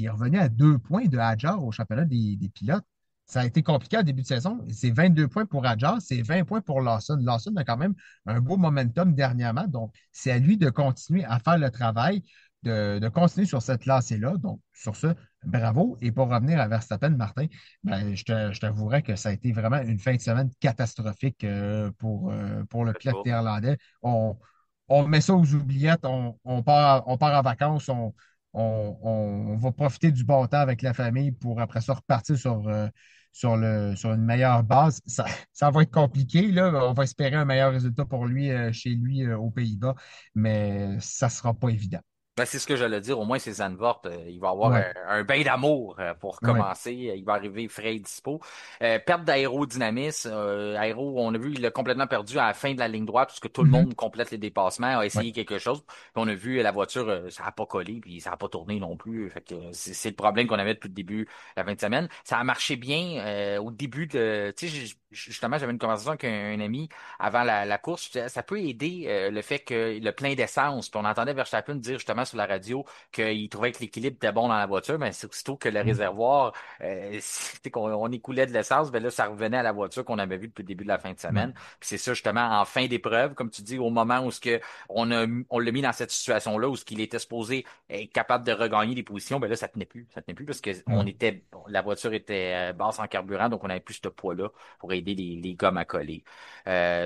revenu à 2 points de Hadjar au championnat des pilotes. Ça a été compliqué au début de saison. C'est 22 points pour Hadjar, c'est 20 points pour Lawson. Lawson a quand même un beau momentum dernièrement, donc c'est à lui de continuer à faire le travail, de continuer sur cette lancée-là. Donc, sur ce, bravo. Et pour revenir à Verstappen, Martin, ben, je t'avouerais que ça a été vraiment une fin de semaine catastrophique pour le pilote Pas. néerlandais. On met ça aux oubliettes, on part en vacances, on va profiter du bon temps avec la famille pour après ça repartir sur une meilleure base. Ça va être compliqué, là. On va espérer un meilleur résultat pour lui chez lui aux Pays-Bas, mais ça ne sera pas évident. Ben, c'est ce que j'allais dire. Au moins, c'est Zandvoort. Il va avoir Oui, un bain d'amour pour oui. commencer. Il va arriver frais et dispo. Perte d'aérodynamisme. Aéro, on a vu, il l'a complètement perdu à la fin de la ligne droite parce que tout le Mhm. monde complète les dépassements, a Oui. essayé quelque chose. Puis on a vu la voiture, ça n'a pas collé, puis ça n'a pas tourné non plus. Fait que c'est le problème qu'on avait depuis le début de la fin de semaine. Ça a marché bien au début de. Tu sais, justement, j'avais une conversation avec un ami avant la course. Ça peut aider le fait que le plein d'essence. Puis on entendait Verstappen dire justement sur la radio qu'il trouvait que l'équilibre était bon dans la voiture, mais c'est aussitôt que le Mhm. réservoir, c'était qu'on on écoulait de l'essence, ben là, ça revenait à la voiture qu'on avait vue depuis le début de la fin de Ouais. semaine. Puis c'est ça justement en fin d'épreuve, comme tu dis, au moment où ce que on l'a mis dans cette situation-là, où ce qu'il était supposé être capable de regagner des positions, ben là, ça tenait plus parce que Ouais. la voiture était basse en carburant, donc on n'avait plus ce poids-là pour aider les gommes à coller.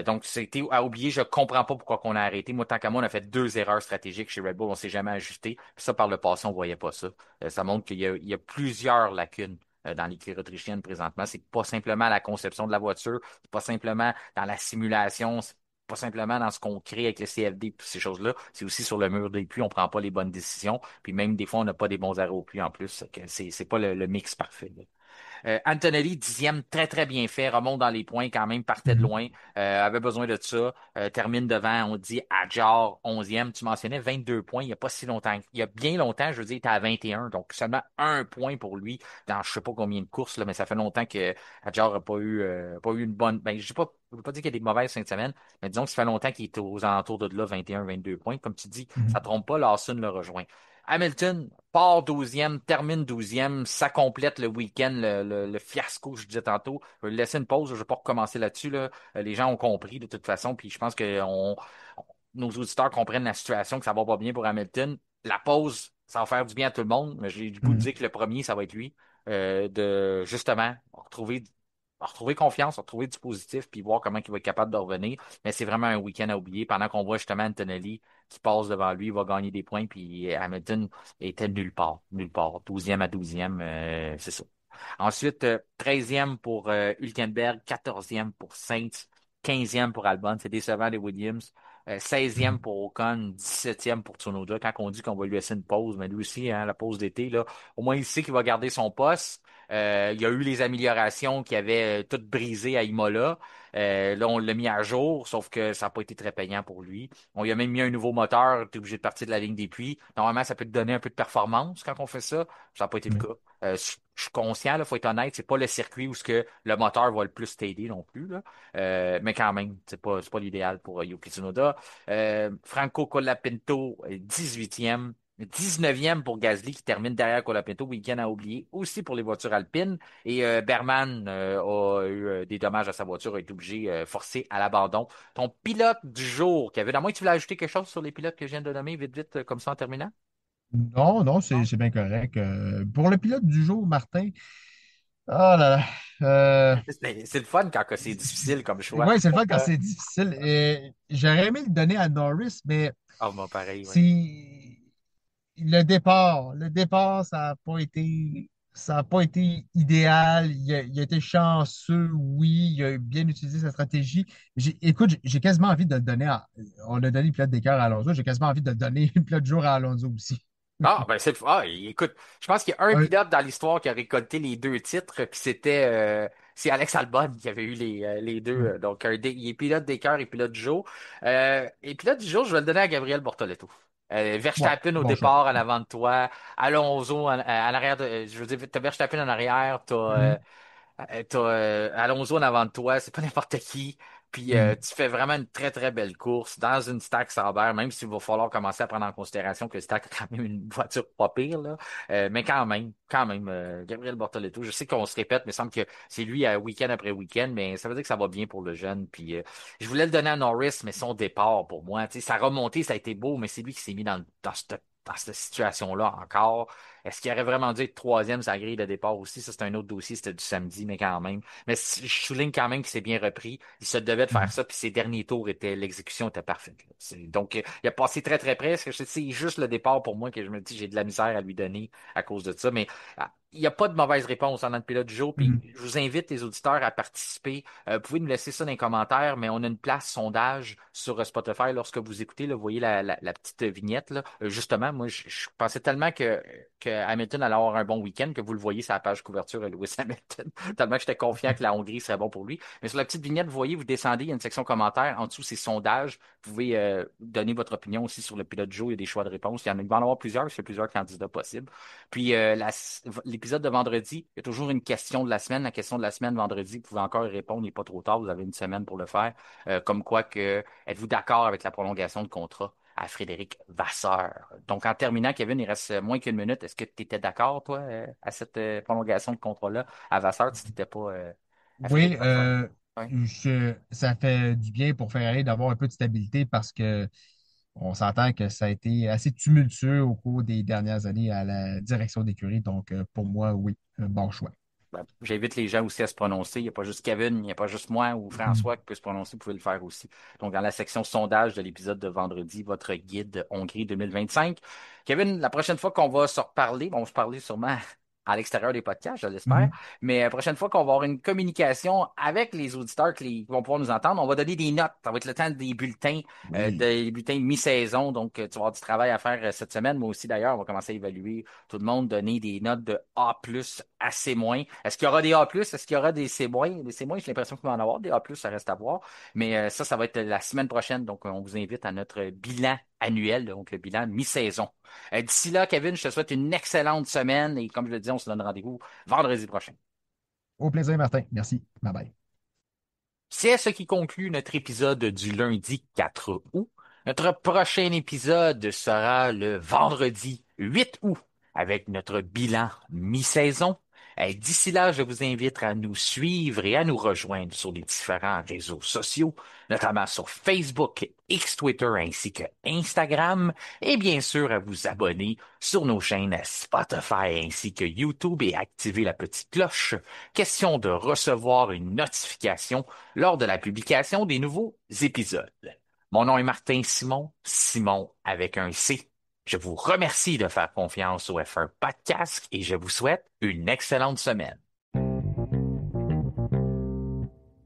Donc, c'était à oublier. Je comprends pas pourquoi on a arrêté. Moi, tant qu'à moi, on a fait deux erreurs stratégiques chez Red Bull. On s'est jamais ajusté. Puis ça, par le passé, on voyait pas ça. Ça montre il y a plusieurs lacunes dans l'écurie autrichienne présentement. C'est pas simplement la conception de la voiture. C'est pas simplement dans la simulation. C'est pas simplement dans ce qu'on crée avec le CFD et ces choses-là. C'est aussi sur le mur des puits. On prend pas les bonnes décisions. Puis même des fois, on n'a pas des bons arrêts au puits en plus. C'est pas le mix parfait, là. Antonelli, dixième, très très bien fait, remonte dans les points quand même, partait de Mhm. loin, avait besoin de ça, termine devant, on dit Adjar, onzième, tu mentionnais 22 points, il n'y a pas si longtemps, il y a bien longtemps, je veux dire, il était à 21, donc seulement un point pour lui dans je sais pas combien de courses, là, mais ça fait longtemps que Adjar n'a pas eu une bonne, ben je ne veux pas dire qu'il y a des mauvaises fins de semaine, mais disons que ça fait longtemps qu'il est aux alentours de là, 21, 22 points, comme tu dis, ça Mhm. trompe pas, Lawson le rejoint. Hamilton part douzième, termine douzième, ça complète le week-end, le fiasco que je disais tantôt. Je vais lui laisser une pause, je ne vais pas recommencer là-dessus, là. Les gens ont compris de toute façon, puis je pense que nos auditeurs comprennent la situation, que ça va pas bien pour Hamilton. La pause, ça va faire du bien à tout le monde, mais j'ai du goût de Mhm. dire que le premier, ça va être lui, de justement retrouver confiance, retrouver du positif, puis voir comment il va être capable de revenir. Mais c'est vraiment un week-end à oublier pendant qu'on voit justement Antonelli qui passe devant lui, va gagner des points, puis Hamilton était nulle part, nulle part. 12e à 12e, c'est ça. Ensuite, 13e pour Hülkenberg, 14e pour Sainz, 15e pour Albon, c'est décevant les Williams. 16e Mhm. pour Ocon, 17e pour Tsunoda. Quand on dit qu'on va lui laisser une pause, mais lui aussi, hein, la pause d'été, là, au moins il sait qu'il va garder son poste. Il y a eu les améliorations qui avaient toutes brisé à Imola. Là, on l'a mis à jour, sauf que ça n'a pas été très payant pour lui. On lui a même mis un nouveau moteur, tu es obligé de partir de la ligne des puits. Normalement, ça peut te donner un peu de performance quand on fait ça. Ça n'a pas été le Oui. cas. Je suis conscient, il faut être honnête, c'est pas le circuit où ce que le moteur va le plus t'aider non plus, là. Mais quand même, c'est pas l'idéal pour Yuki Tsunoda. Franco Colapinto, 18e. 19e pour Gasly qui termine derrière Colapinto, week-end à oublier, aussi pour les voitures alpines. Et Berman a eu des dommages à sa voiture, a été obligé, forcé à l'abandon. Ton pilote du jour, Kevin, à moins que tu voulais ajouter quelque chose sur les pilotes que je viens de nommer, vite, vite, comme ça en terminant? Non, non, c'est bien correct. Pour le pilote du jour, Martin, oh là là. C'est le fun quand que c'est difficile comme choix. Ouais, c'est le fun quand c'est difficile. J'aurais aimé le donner à Norris, mais Ah, bon, pareil, oui. c'est le départ. Le départ, ça n'a pas été. ça n'a pas été idéal. Il a été chanceux, oui. Il a bien utilisé sa stratégie. Écoute, j'ai quasiment envie de le donner on a donné le pilote des cœurs à Alonso. J'ai quasiment envie de le donner le pilote du jour à Alonso aussi. Ah, ben écoute, je pense qu'il y a un Un- pilote dans l'histoire qui a récolté les deux titres, puis c'est Alex Albon qui avait eu les deux. Donc, il est pilote des cœurs et pilote du jour. Et pilote du jour, je vais le donner à Gabriel Bortoleto. ouais, Verstappen au bon choix. départ en avant de toi, Alonso en arrière je veux dire, t'as Verstappen en arrière, Mhm, t'as Alonso en avant de toi, c'est pas n'importe qui. Puis mhm, tu fais vraiment une très très belle course dans une stack Sauber, même s'il va falloir commencer à prendre en considération que le stack a quand même une voiture pas pire là. Mais quand même, Gabriel Bortoleto, je sais qu'on se répète, mais il semble que c'est lui week-end après week-end, mais ça veut dire que ça va bien pour le jeune. Puis je voulais le donner à Norris, mais son départ pour moi, tu sais, sa remontée, ça a été beau, mais c'est lui qui s'est mis dans cette situation-là encore. Est-ce qu'il aurait vraiment dû être troisième sur la grille de départ aussi? Ça, c'est un autre dossier, c'était du samedi, mais quand même. Mais je souligne quand même qu'il s'est bien repris. Il se devait de faire mhm, ça, puis ses derniers tours l'exécution était parfaite, là. Donc, il a passé très, très près. C'est juste le départ pour moi que je me dis, j'ai de la misère à lui donner à cause de ça. Mais il n'y a pas de mauvaise réponse en tant que pilote du jour. Puis, mhm, je vous invite, les auditeurs, à participer. Vous pouvez nous laisser ça dans les commentaires, mais on a une place sondage sur Spotify lorsque vous écoutez. Là, vous voyez la petite vignette. Là. Justement, moi, je pensais tellement que Hamilton allait avoir un bon week-end, que vous le voyez sur la page couverture de Lewis Hamilton, tellement que j'étais confiant que la Hongrie serait bon pour lui. Mais sur la petite vignette, vous voyez, vous descendez, il y a une section commentaires. En dessous, c'est sondage. Vous pouvez donner votre opinion aussi sur le pilote Joe. Il y a des choix de réponse. Il va en avoir plusieurs, parce qu'il y a plusieurs candidats possibles. Puis l'épisode de vendredi, il y a toujours une question de la semaine. La question de la semaine, vendredi, vous pouvez encore y répondre. Il n'est pas trop tard. Vous avez une semaine pour le faire. Comme quoi que êtes-vous d'accord avec la prolongation de contrat à Frédéric Vasseur? Donc, en terminant, Kevin, il reste moins qu'une minute. Est-ce que tu étais d'accord, toi, à cette prolongation de contrat-là à Vasseur, si tu n'étais pas à oui, Frédéric Vasseur? Oui. ça fait du bien pour Ferrari d'avoir un peu de stabilité parce que on s'entend que ça a été assez tumultueux au cours des dernières années à la direction d'écurie. Donc, pour moi, oui, un bon choix. Ben, j'invite les gens aussi à se prononcer. Il n'y a pas juste Kevin, il n'y a pas juste moi ou Mhm. François qui peut se prononcer, vous pouvez le faire aussi. Donc, dans la section sondage de l'épisode de vendredi, votre guide Hongrie 2025. Kevin, la prochaine fois qu'on va se reparler, bon, on va se parler sûrement à l'extérieur des podcasts, je l'espère, Mhm. mais la prochaine fois qu'on va avoir une communication avec les auditeurs qui vont pouvoir nous entendre, on va donner des notes. Ça va être le temps Oui. des bulletins mi-saison. Donc, tu vas avoir du travail à faire cette semaine. Moi aussi, d'ailleurs, on va commencer à évaluer tout le monde, donner des notes de A+, à C-. Est-ce qu'il y aura des A+, est-ce qu'il y aura des C-? Des C-, j'ai l'impression qu'il va en avoir. Des A+, ça reste à voir. Mais ça va être la semaine prochaine. Donc, on vous invite à notre bilan annuel, donc le bilan mi-saison. D'ici là, Kevin, je te souhaite une excellente semaine et comme je le dis, on se donne rendez-vous vendredi prochain. Au plaisir, Martin. Merci. Bye bye. C'est ce qui conclut notre épisode du lundi 4 août. Notre prochain épisode sera le vendredi 8 août avec notre bilan mi-saison. D'ici là, je vous invite à nous suivre et à nous rejoindre sur les différents réseaux sociaux, notamment sur Facebook, X Twitter ainsi que Instagram, et bien sûr à vous abonner sur nos chaînes Spotify ainsi que YouTube et activer la petite cloche. Question de recevoir une notification lors de la publication des nouveaux épisodes. Mon nom est Martin Simon, Simon avec un C. Je vous remercie de faire confiance au F1 Podcast et je vous souhaite une excellente semaine.